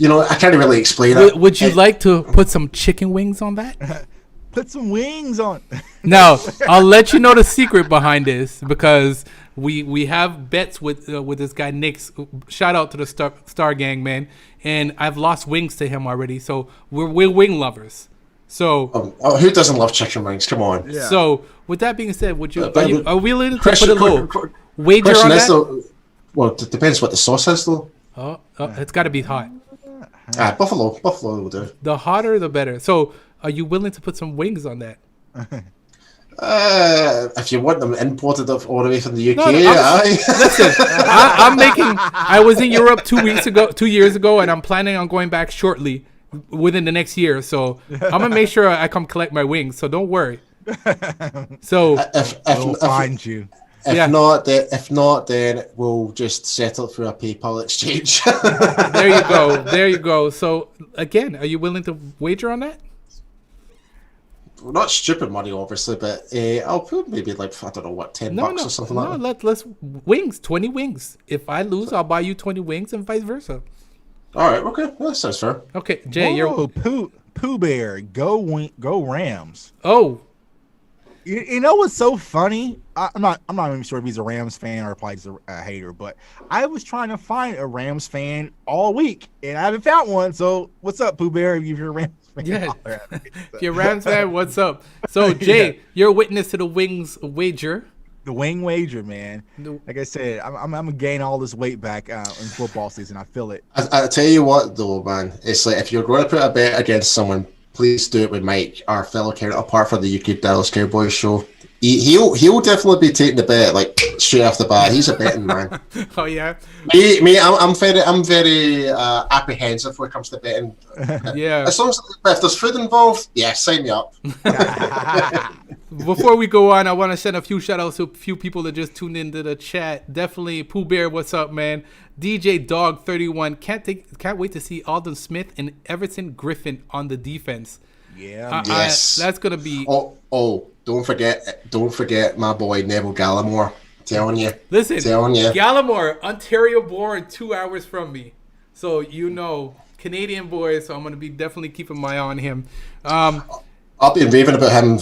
I can't really explain it. Would you like to put some chicken wings on that? Put some wings on. No, I'll let you know the secret behind this, because we have bets with this guy Nick. Shout out to the Star Gang, man. And I've lost wings to him already, so we're wing lovers. So who doesn't love chicken wings? Come on. Yeah. So with that being said, are we willing to put a little wager on that? Well, it depends what the sauce is, though. Oh, it's got to be hot. Buffalo will do. The hotter, the better. So, are you willing to put some wings on that? If you want them imported all the way from the UK, listen, I was in Europe 2 years ago, and I'm planning on going back shortly, within the next year. So, I'm gonna make sure I come collect my wings. So don't worry. So, we'll find you. If not, then we'll just settle through a PayPal exchange. There you go. So again, are you willing to wager on that? Well, not stupid money, obviously, but I'll put maybe like $10 or something like that. Let's wings, 20 wings. If I lose, I'll buy you 20 wings, and vice versa. All right, okay, that sounds fair. Okay, Jay, you're Pooh Bear. Go Rams. Oh. You know what's so funny? I'm not even sure if he's a Rams fan or probably he's a hater, but I was trying to find a Rams fan all week, and I haven't found one. So what's up, Pooh Bear? If you're a Rams fan, yeah. If you're a Rams fan, what's up? So Jay, you're a witness to the wings wager. The wing wager, man. Like I said, I'm gonna gain all this weight back in football season. I feel it. I tell you what, though, man, it's like if you're going to put a bet against someone, please do it with Mike, our fellow counterpart for the UK Dallas Cowboys show. He'll definitely be taking the bet like straight off the bat. He's a betting man. Oh yeah. Me, I'm very apprehensive when it comes to betting. Yeah. As long as if there's food involved, yeah, sign me up. Before we go on, I want to send a few shout outs to a few people that just tuned into the chat. Definitely Pooh Bear, what's up, man? DJ Dog 31, can't wait to see Aldon Smith and Everton Griffin on the defense. Yeah, yes, that's gonna be. Oh, don't forget my boy Neville Gallimore. Telling you, Gallimore, Ontario born, 2 hours from me, so Canadian boy. So I'm gonna be definitely keeping my eye on him. I've been raving about him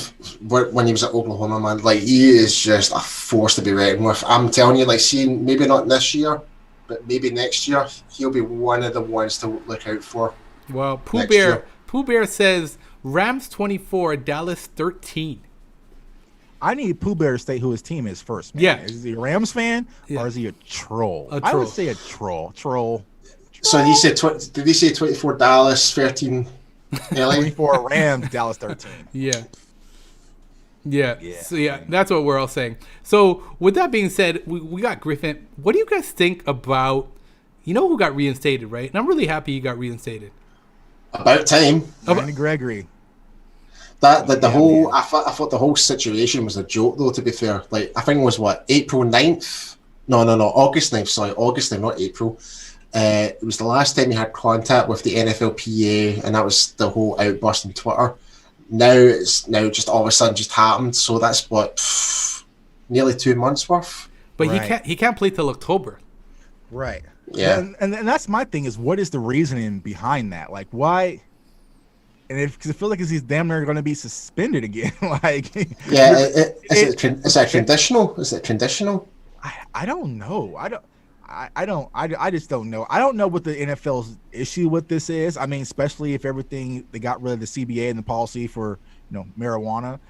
when he was at Oklahoma, man. Like, he is just a force to be reckoned with. I'm telling you, like, seeing maybe not this year, but maybe next year, he'll be one of the ones to look out for. Well, Pooh Bear says Rams 24, Dallas 13. I need Pooh Bear to state who his team is first. Man. Yeah. Is he a Rams fan or is he a troll? I would say a troll. So did he say 24 Dallas, 13 LA? 24 Rams, Dallas 13. Yeah. So that's what we're all saying. So with that being said, we got Griffin. What do you guys think about, you know who got reinstated, right? And I'm really happy he got reinstated. About time. Randy Gregory. I thought the whole situation was a joke, though, to be fair. Like, I think it was, April 9th? No, August 9th, sorry. August 9th, not April. It was the last time he had contact with the NFLPA, and that was the whole outburst on Twitter. Now it's just all of a sudden just happened. So that's nearly 2 months worth. But he can't play till October. Right. Yeah. And that's my thing is, what is the reasoning behind that? Like, why? And because I feel like he's damn near going to be suspended again. Like, yeah, is that conditional? Is it conditional? I don't know. I just don't know. I don't know what the NFL's issue with this is. I mean, especially if they got rid of the CBA and the policy for marijuana.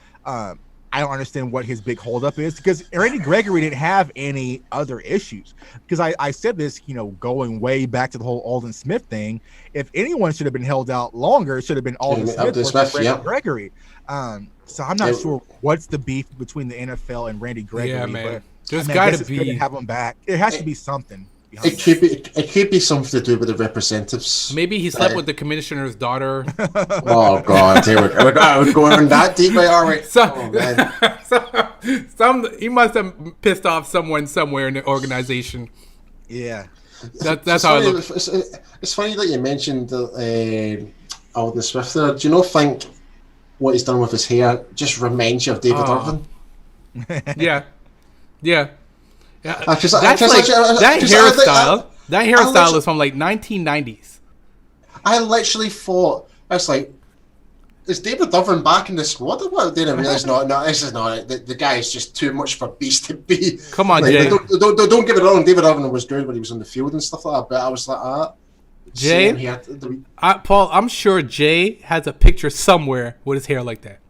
I don't understand what his big holdup is, because Randy Gregory didn't have any other issues. Because I said this, going way back to the whole Aldon Smith thing. If anyone should have been held out longer, it should have been Aldon Smith versus Randy Gregory. So I'm not sure what's the beef between the NFL and Randy Gregory. Yeah, man. But There's got to be. To have him back. It has to be something. It could be something to do with the representatives. Maybe he slept with the commissioner's daughter. Oh God, here we go. We're going that deep, are we? He must have pissed off someone somewhere in the organization. Yeah, that's how it looks. It's funny that you mentioned Aldon Smith there. Do you not think what he's done with his hair just reminds you of David Irvin? Yeah. That hairstyle is from like 1990s. I literally thought, I was like, is David Irvin back in the squad or what? Then I realised, no, this is not it. The guy is just too much for Beast to be. Come on, Jay. Don't get it wrong. David Irvin was good when he was on the field and stuff like that, but I was like, Jay, Paul, I'm sure Jay has a picture somewhere with his hair like that.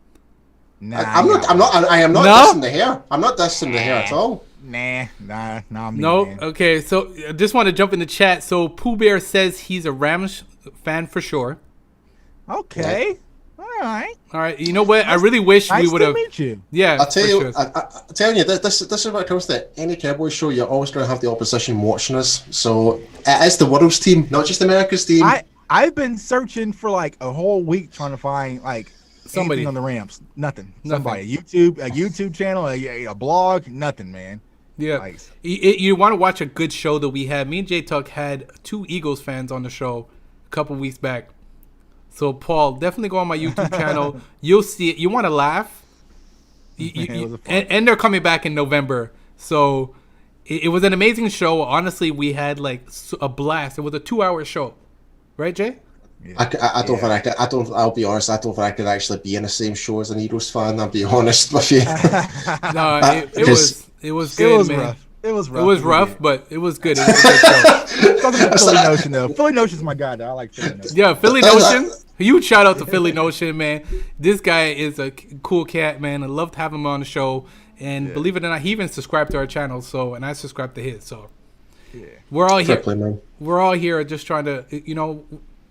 Nah, I am not dissing the hair. I'm not dissing the hair at all. Nah, me, no. Man. Okay, so I just want to jump in the chat. So Pooh Bear says he's a Rams fan for sure. Okay, all right. You know what? I really wish we would have. Yeah, I'll tell you. I'm telling you, this is what it comes to. Any Cowboys show, you're always going to have the opposition watching us. So it is the world's team, not just America's team. I've been searching for like a whole week trying to find like somebody on the Rams. Nothing. Somebody. A YouTube channel, a blog. Nothing, man. Yeah. Nice. You want to watch a good show that we had? Me and Tcuk had 2 Eagles fans on the show a couple weeks back. So, Paul, definitely go on my YouTube channel. You'll see it. You want to laugh? And they're coming back in November. So, it was an amazing show. Honestly, we had like a blast. It was a 2-hour show. Right, Jay? Yeah. I'll be honest, I don't think I could actually be in the same show as an Eagles fan. I'll be honest with you. No, it was good, man. Rough. It was rough, but it was good. It was a good show. Philly Notion, though. Philly Notion's my guy, though. I like Philly Notion. Yeah, Philly Notion. Huge shout out to Philly Notion, man. This guy is a cool cat, man. I loved having him on the show. And believe it or not, he even subscribed to our channel, and I subscribed to his. So we're all here. We're all here just trying to,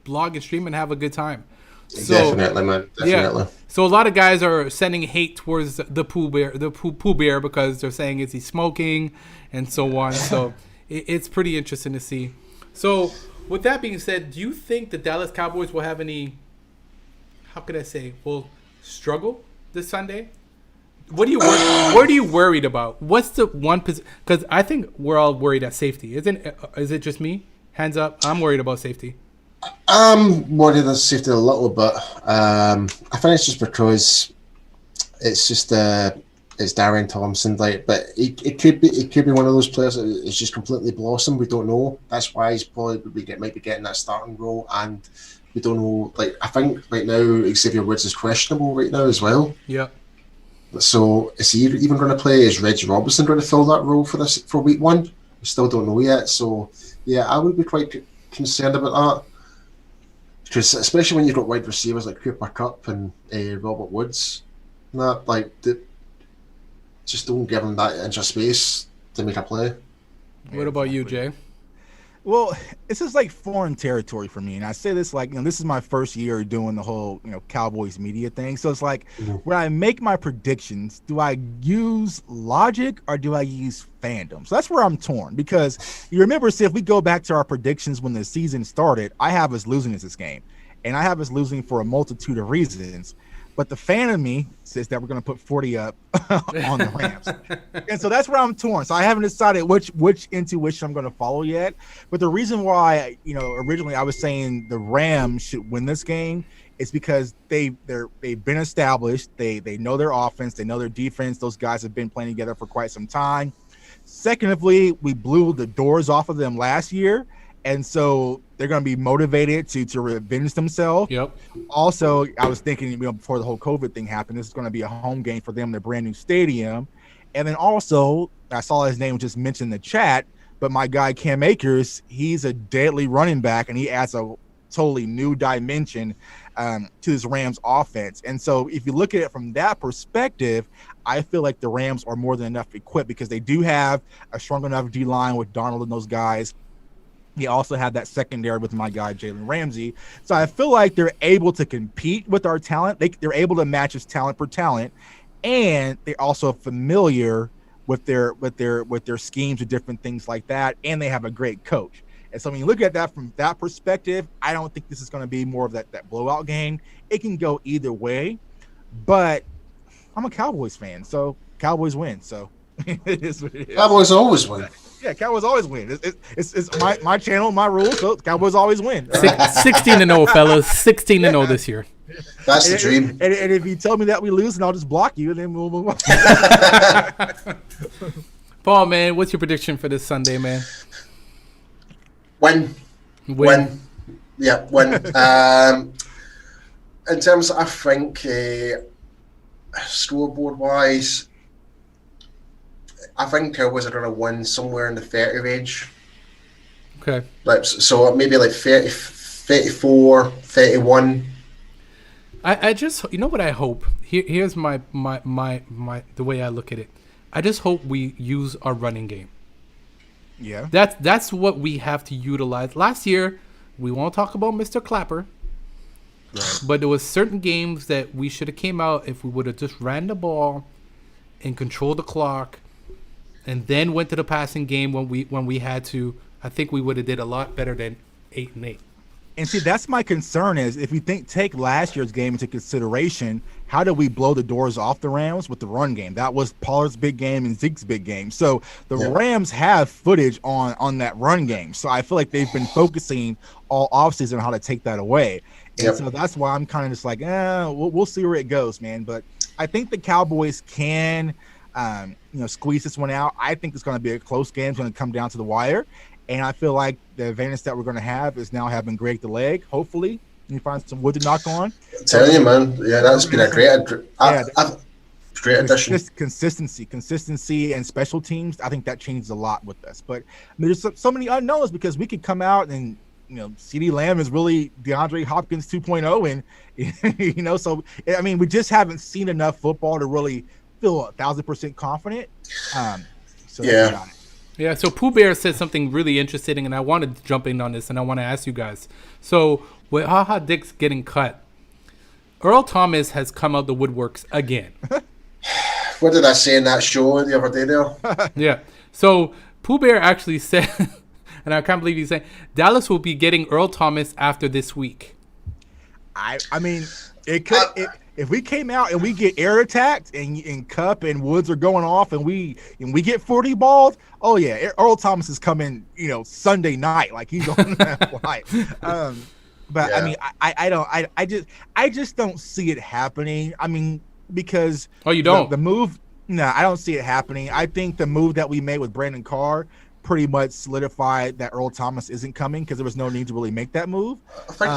blog and stream and have a good time. So, definitely, man. Definitely. Yeah. So a lot of guys are sending hate towards the Pooh Bear because they're saying, is he smoking and so on. So it's pretty interesting to see. So with that being said, do you think the Dallas Cowboys will have any, will struggle this Sunday? What are you worried about? What's the one position? Because I think we're all worried at safety. Is it just me? Hands up. I'm worried about safety. I'm worried about safety a little bit. I think it's just because it's just it's Darian Thompson, but it could be one of those players that is just completely blossomed. We don't know. That's why he's probably might be getting that starting role, and We don't know. Like, I think right now Xavier Woods is questionable right now as well. Yeah. So is he even going to play? Is Reggie Robinson going to fill that role for week 1? We still don't know yet. So yeah, I would be quite concerned about that, because especially when you've got wide receivers like Cooper Kupp and Robert Woods, and that, like, just don't give him that inch of space to make a play. What about you, Jay? Well, this is like foreign territory for me, and I say this like, this is my first year doing the whole Cowboys media thing. So it's like, when I make my predictions, do I use logic or do I use fandom? So that's where I'm torn, because you remember, see, if we go back to our predictions when the season started, I have us losing this game, and I have us losing for a multitude of reasons. But the fan of me says that we're going to put 40 up on the Rams. And so that's where I'm torn. So I haven't decided which intuition I'm going to follow yet. But the reason why, originally I was saying the Rams should win this game is because they've been established. They know their offense. They know their defense. Those guys have been playing together for quite some time. Secondly, we blew the doors off of them last year. And so they're going to be motivated to revenge themselves. Yep. Also, I was thinking, before the whole COVID thing happened, this is going to be a home game for them in their brand new stadium. And then also, I saw his name just mentioned in the chat, but my guy Cam Akers, he's a deadly running back, and he adds a totally new dimension to this Rams offense. And so if you look at it from that perspective, I feel like the Rams are more than enough equipped, because they do have a strong enough D-line with Darnold and those guys. He also had that secondary with my guy, Jalen Ramsey. So I feel like they're able to compete with our talent. They're able to match us talent per talent. And they're also familiar with their schemes and different things like that. And they have a great coach. And so when you look at that from that perspective, I don't think this is going to be more of that blowout game. It can go either way. But I'm a Cowboys fan, so Cowboys win. So it is what it is. Cowboys always win. Yeah, Cowboys always win. It's my channel, my rules. So Cowboys always win. 16-0, fellas. 16-0 this year. That's the dream. And if you tell me that we lose, then I'll just block you, and then we'll move on. Paul, man, what's your prediction for this Sunday, man? Win. Yeah, win. In terms of, I think, scoreboard-wise, I think Cowboys are going to win somewhere in the 30 range. Okay. So maybe like 30, 34, 31. I just, what I hope? Here's my the way I look at it. I just hope we use our running game. Yeah. That's what we have to utilize. Last year, we won't talk about Mr. Clapper. Right. But there was certain games that we should have came out if we would have just ran the ball and controlled the clock, and then went to the passing game when we had to. I think we would have did a lot better than 8-8. And see, that's my concern is if you take last year's game into consideration, how did we blow the doors off the Rams with the run game? That was Pollard's big game and Zeke's big game. So the Rams have footage on that run game. So I feel like they've been focusing all offseason on how to take that away. And so that's why I'm kind of just like, we'll see where it goes, man. But I think the Cowboys can squeeze this one out. I think it's going to be a close game. It's going to come down to the wire. And I feel like the advantage that we're going to have is now having Greg the leg. Hopefully, you find some wood to knock on. I'm telling you, man. Yeah, that's been a great addition. Consistency, and special teams. I think that changes a lot with us. But there's so many unknowns because we could come out and CeeDee Lamb is really DeAndre Hopkins 2.0, and so I mean we just haven't seen enough football to really feel 1,000% confident. Yeah, so Pooh Bear said something really interesting, and I wanted to jump in on this, and I want to ask you guys. So, with HaHa Dick's getting cut, Earl Thomas has come out the woodworks again. What did I say in that show the other day there? Yeah. So, Pooh Bear actually said, and I can't believe he's saying, Dallas will be getting Earl Thomas after this week. I mean, it could... If we came out and we get air attacked and Cup and Woods are going off and we get 40 balls, oh yeah, Earl Thomas is coming, Sunday night, like he's on that flight. But yeah. I mean, I just don't see it happening. I mean, because you don't the move. No, I don't see it happening. I think the move that we made with Brandon Carr pretty much solidified that Earl Thomas isn't coming because there was no need to really make that move. I think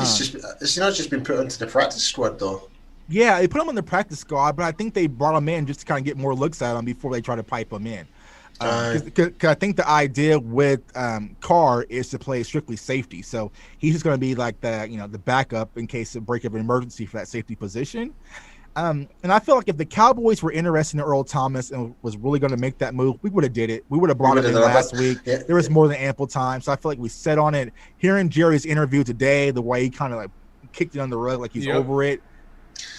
it's not just been put into the practice squad though. Yeah, they put him on the practice squad, but I think they brought him in just to kind of get more looks at him before they try to pipe him in. Because I think the idea with Carr is to play strictly safety, so he's just going to be like the backup in case of break of emergency for that safety position. And I feel like if the Cowboys were interested in Earl Thomas and was really going to make that move, we would have did it. We would have brought him in last week. Yeah. There was more than ample time. So I feel like we set on it. Hearing Jerry's interview today, the way he kind of like kicked it on the rug, like he's over it.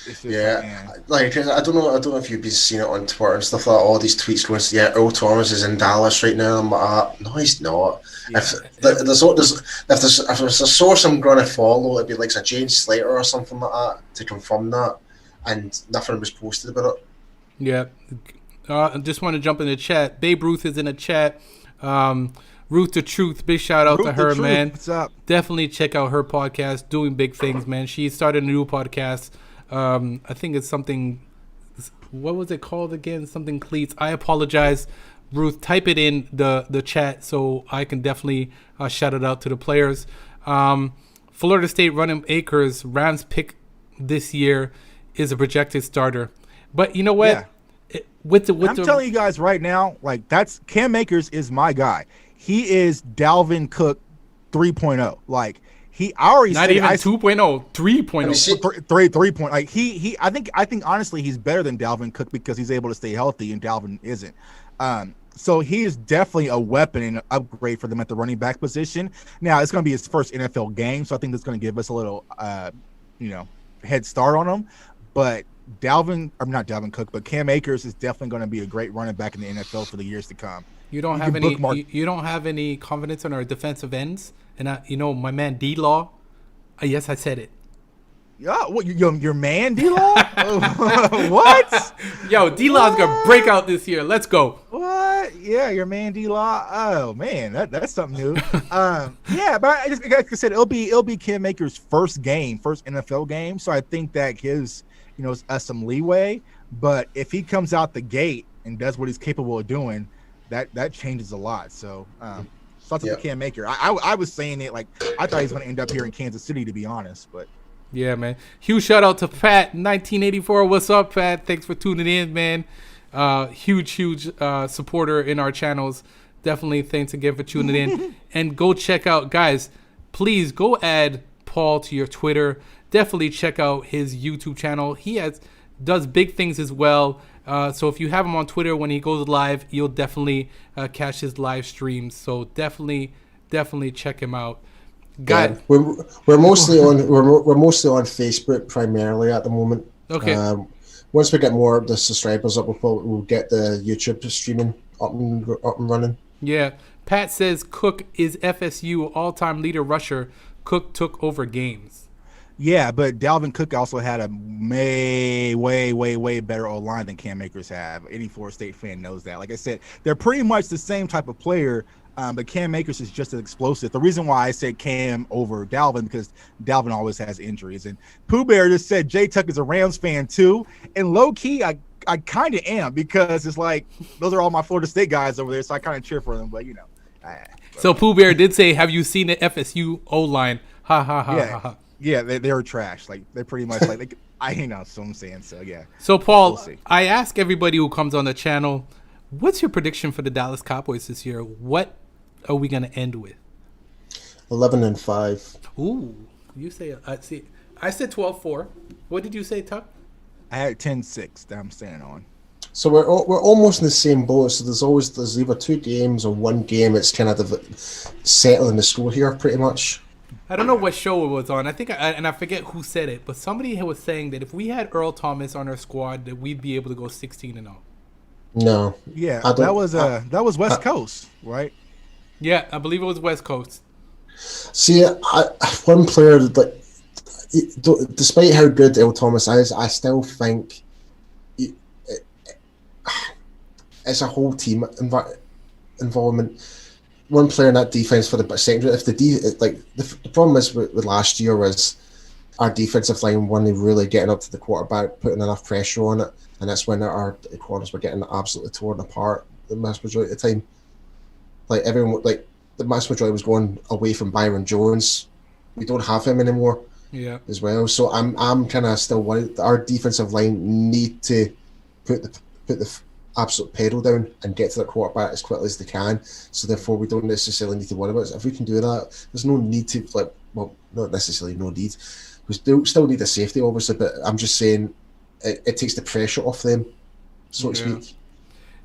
It's just like I don't know if you've been seeing it on Twitter and stuff like that, all these tweets going, Earl Thomas is in Dallas right now. I'm like, no, he's not. Yeah. If there's a source I'm going to follow, it'd be like a Jane Slater or something like that to confirm that. And nothing was posted about it. Yeah. I just want to jump in the chat. Babe Ruth is in the chat. Ruth the Truth, big shout out to her, man. What's up? Definitely check out her podcast, Doing Big Things, man. She started a new podcast. I think it's something, what was it called again? Something Cleats. I apologize. Ruth, type it in the chat so I can definitely shout it out to the players. Florida State running Akers, Rams pick this year is a projected starter. But you know what? Yeah. I'm telling you guys right now, like that's Cam Akers is my guy. He is Dalvin Cook 3.0. Like I already not said even 2.0, 3.0. 3.0. Like I think honestly he's better than Dalvin Cook because he's able to stay healthy and Dalvin isn't. So he is definitely a weapon and an upgrade for them at the running back position. Now it's going to be his first NFL game, so I think that's going to give us a little head start on him. But not Dalvin Cook, but Cam Akers is definitely going to be a great running back in the NFL for the years to come. You don't have any confidence in our defensive ends, and my man D-Law. Yes, I said it. Yeah, what your man D-Law? What? Yo, D-Law's gonna break out this year. Let's go. What? Yeah, your man D-Law. Oh man, that's something new. Yeah, but like I said, it'll be Cam Akers' first NFL game. So I think that gives us some leeway. But if he comes out the gate and does what he's capable of doing, that changes a lot. So thoughts of Cam Akers. I was saying it like I thought he was going to end up here in Kansas City, to be honest, but. Yeah, man. Huge shout out to Pat, 1984. What's up, Pat? Thanks for tuning in, man. Huge supporter in our channels. Definitely thanks again for tuning in. And go check out, guys, please go add Paul to your Twitter. Definitely check out his YouTube channel. He does big things as well. So if you have him on Twitter when he goes live, you'll definitely catch his live streams. So definitely check him out. Yeah, we're mostly on Facebook primarily at the moment. Okay. Once we get more of the subscribers up, we'll get the YouTube streaming up and running. Yeah. Pat says Cook is FSU all-time leader rusher. Cook took over games. Yeah, but Dalvin Cook also had a way better O-line than Cam Akers have. Any Florida State fan knows that. Like I said, they're pretty much the same type of player. But Cam Akers is just as explosive. The reason why I said Cam over Dalvin because Dalvin always has injuries. And Pooh Bear just said Tcuk is a Rams fan too. And low key, I kind of am because it's like those are all my Florida State guys over there, so I kind of cheer for them. But So Pooh Bear did say, "Have you seen the FSU O line?" Ha ha ha ha ha. Yeah, they were trash. Like they're pretty much like so I'm saying. So yeah. So Paul, I ask everybody who comes on the channel, what's your prediction for the Dallas Cowboys this year? What are we going to end with? 11-5. Ooh, you say see. I said 12-4. What did you say, Tuck? I had 10-6 that I'm staying on. So we're almost in the same boat. So there's either 2 games or 1 game. It's kind of settling the score here, pretty much. I don't know what show it was on. I think, I forget who said it, but somebody was saying that if we had Earl Thomas on our squad, that we'd be able to go 16-0. No. Yeah, that was West Coast, right? Yeah, I believe it was West Coast. See, one player that, despite how good Earl Thomas is, I still think it's a whole team involvement. One player in that defense for the secondary. If the problem is with last year was our defensive line wasn't really getting up to the quarterback, putting enough pressure on it, and that's when our corners were getting absolutely torn apart the vast majority of the time. like everyone, like the mass majority was going away from Byron Jones. We don't have him anymore. Yeah. As well, so I'm kind of still worried that our defensive line need to put the absolute pedal down and get to the quarterback as quickly as they can. So therefore, we don't necessarily need to worry about it. If we can do that, there's no need to not necessarily no need. We still need a safety, obviously, but I'm just saying it takes the pressure off them, so to speak.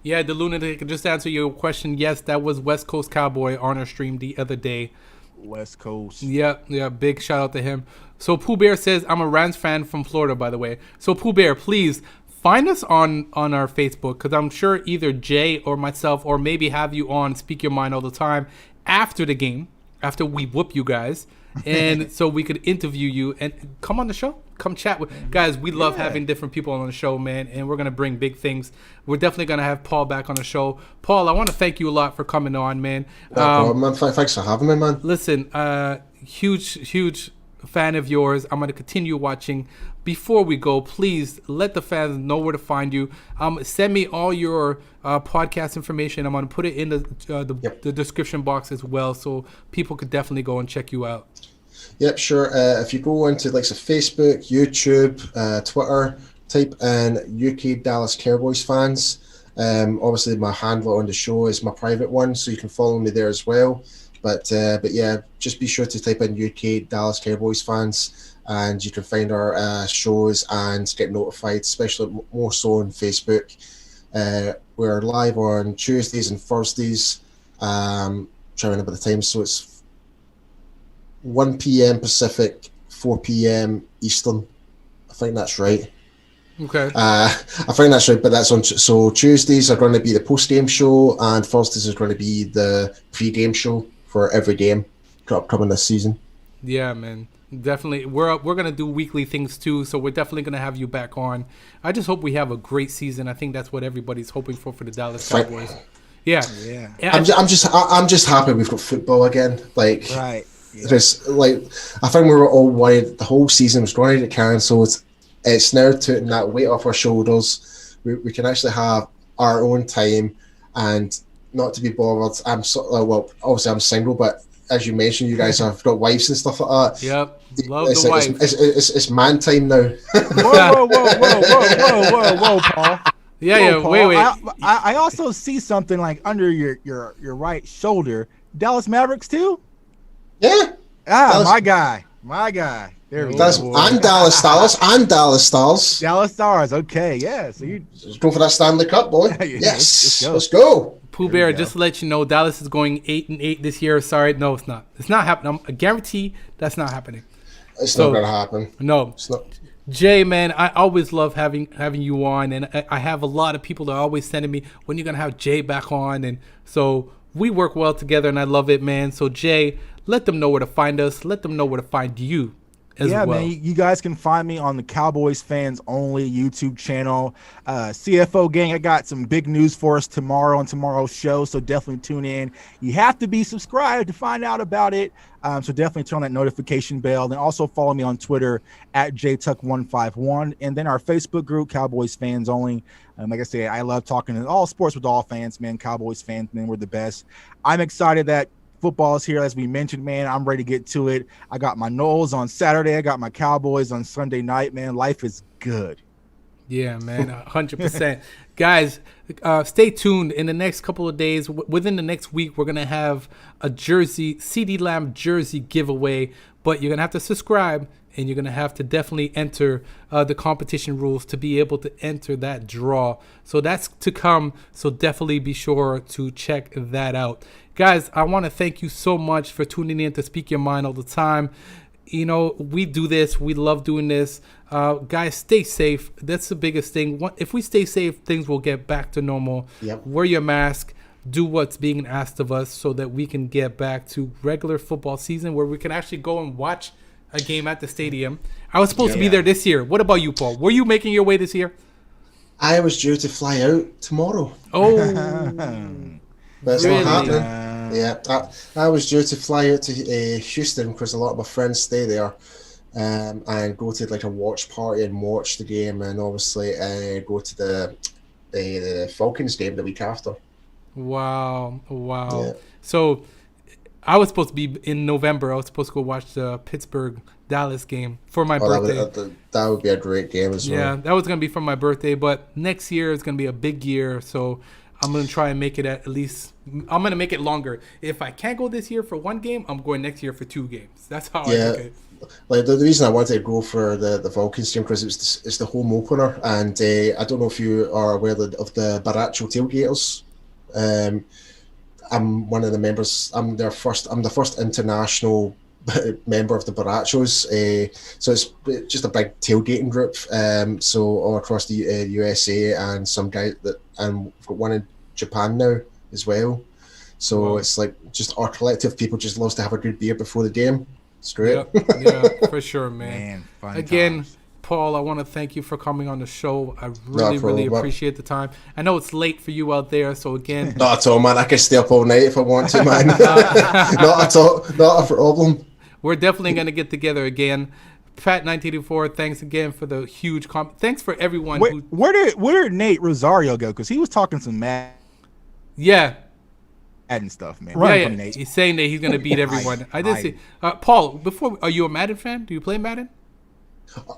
Yeah, the Lunatic, just to answer your question, yes, that was West Coast Cowboy on our stream the other day. West Coast. Yeah, big shout out to him. So Pooh Bear says, I'm a Rams fan from Florida, by the way. So Pooh Bear, please find us on our Facebook, because I'm sure either Jay or myself, or maybe have you on Speak Your Mind all the time after the game, after we whoop you guys, and so we could interview you and come on the show. Come chat with guys. We love having different people on the show, man, and we're gonna bring big things. We're definitely gonna have Paul back on the show. Paul, I want to thank you a lot for coming on, man. Man. Thanks for having me, man. Listen, huge fan of yours. I'm gonna continue watching. Before we go, please let the fans know where to find you. Send me all your podcast information. I'm gonna put it in the description box as well, so people could definitely go and check you out. Yep, sure. If you go into like Facebook, YouTube, Twitter, type in UK Dallas Cowboys fans. Obviously, my handle on the show is my private one, so you can follow me there as well. But yeah, just be sure to type in UK Dallas Cowboys fans, and you can find our shows and get notified, especially more so on Facebook. We're live on Tuesdays and Thursdays. Trying to remember the time, so it's 1 p.m. Pacific, 4 p.m. Eastern. I think that's right. Okay. I think that's right, but that's on. So Tuesdays are going to be the post-game show, and Thursdays is going to be the pre-game show for every game upcoming this season. Yeah, man. Definitely. We're going to do weekly things too, so we're definitely going to have you back on. I just hope we have a great season. I think that's what everybody's hoping for the Dallas Cowboys. Yeah. I'm just happy we've got football again. Like, right. Yeah. There's like, I think we were all worried the whole season was going to get cancelled. It's now taking that weight off our shoulders. We can actually have our own time and not to be bothered. Obviously I'm single, but as you mentioned, you guys have got wives and stuff like that. Yep, love the wife. It's man time now. whoa, Paul. Yeah, Paul. wait. I also see something like under your right shoulder. Dallas Mavericks too. Yeah. Dallas, my guy. There we go. And Dallas Stars. Dallas Stars. Okay, yeah. So you go for that Stanley Cup, boy. Yes. Let's go. Pooh Bear, just to let you know, Dallas is going 8-8 this year. Sorry, no, it's not. It's not happening. I guarantee that's not happening. It's not gonna happen. No. It's not. Jay, man, I always love having you on, and I have a lot of people that are always sending me, when you're gonna have Jay back on, and so we work well together, and I love it, man. So Jay, let them know where to find us. Let them know where to find you as well. Man, you guys can find me on the Cowboys Fans Only YouTube channel. CFO gang, I got some big news for us tomorrow on tomorrow's show, so definitely tune in. You have to be subscribed to find out about it, so definitely turn on that notification bell. And also follow me on Twitter at JTuck151, and then our Facebook group, Cowboys Fans Only. Like I said, I love talking to all sports with all fans, man. Cowboys fans, man, we're the best. I'm excited that football is here, as we mentioned, man. I'm ready to get to it. I got my Knowles on Saturday. I got my Cowboys on Sunday night, man. Life is good. Yeah, man, 100%. Guys, stay tuned. In the next couple of days, within the next week, we're going to have a jersey, CD Lamb jersey giveaway, but you're going to have to subscribe, and you're going to have to definitely enter the competition rules to be able to enter that draw. So that's to come, so definitely be sure to check that out. Guys, I want to thank you so much for tuning in to Speak Your Mind all the time. You know, we do this. We love doing this. Guys, stay safe. That's the biggest thing. If we stay safe, things will get back to normal. Yep. Wear your mask. Do what's being asked of us so that we can get back to regular football season where we can actually go and watch a game at the stadium. I was supposed to be there this year. What about you, Paul? Were you making your way this year? I was due to fly out tomorrow. Oh. But it's Really? not happening. Yeah, I was due to fly out to Houston because a lot of my friends stay there, and go to like a watch party and watch the game, and obviously go to the Falcons game the week after. Wow. Yeah. So I was supposed to be in November. I was supposed to go watch the Pittsburgh Dallas game for my birthday. That would be a great game as well. Yeah, that was going to be for my birthday, but next year is going to be a big year, so I'm going to try and make it at least I'm going to make it longer. If I can't go this year for one game, I'm going next year for 2 games. That's how I look at it. Like the reason I wanted to go for the Vulcans game because it's the home opener, and I don't know if you are aware of the Baracho Tailgaters. I'm one of the members. I'm the first international member of the Barachos. So it's just a big tailgating group. So all across the USA and some guys and we've got one in Japan now as well. So Wow. it's like just our collective people just loves to have a good beer before the game. It's great. Yeah, for sure, man. Man, fun Again, times. Paul, I want to thank you for coming on the show. I really problem. appreciate the time. I know it's late for you out there, so again, Not at all, man. I can stay up all night if I want to, man. Not at all. Not a problem. we're definitely going to get together again. Pat 1984, thanks again for the huge thanks for everyone Where did Nate Rosario go? Because he was talking some mad Yeah. and stuff, man. Yeah, Run yeah. from Nate. He's saying that he's going to beat everyone. I did see. Paul, are you a Madden fan? Do you play Madden?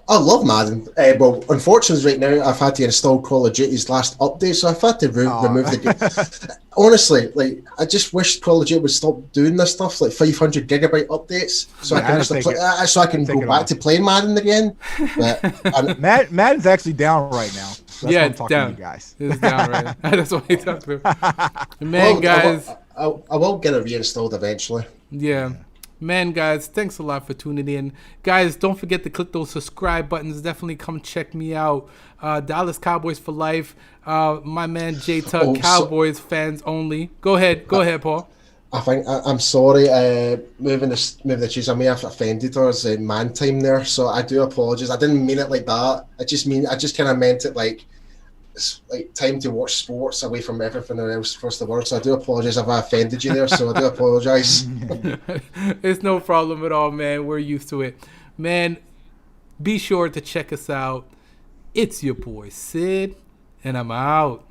I love Madden. Well, unfortunately, right now I've had to install Call of Duty's last update, so I've had to remove the game. Honestly, like I just wish Call of Duty would stop doing this stuff, like 500 gigabyte updates, so I can go back to playing Madden again. But Madden's actually down right now. So that's Yeah, what I'm it's talking down. to you guys. It's down right. That's what he talked about. Man, guys. I will get it reinstalled eventually. Yeah. Man, guys, thanks a lot for tuning in. Guys, don't forget to click those subscribe buttons. Definitely come check me out. Dallas Cowboys for life. My man Tcuk, Cowboys fans only. Go ahead, Paul. I think I'm sorry. Moving the cheese, I may have offended her as a man time there, so I do apologize. I didn't mean it like that. I just kind of meant it like it's like time to watch sports away from everything else across the world. So I do apologize if I offended you there. So I do apologize. It's no problem at all, man. We're used to it. Man, be sure to check us out. It's your boy Sid, and I'm out.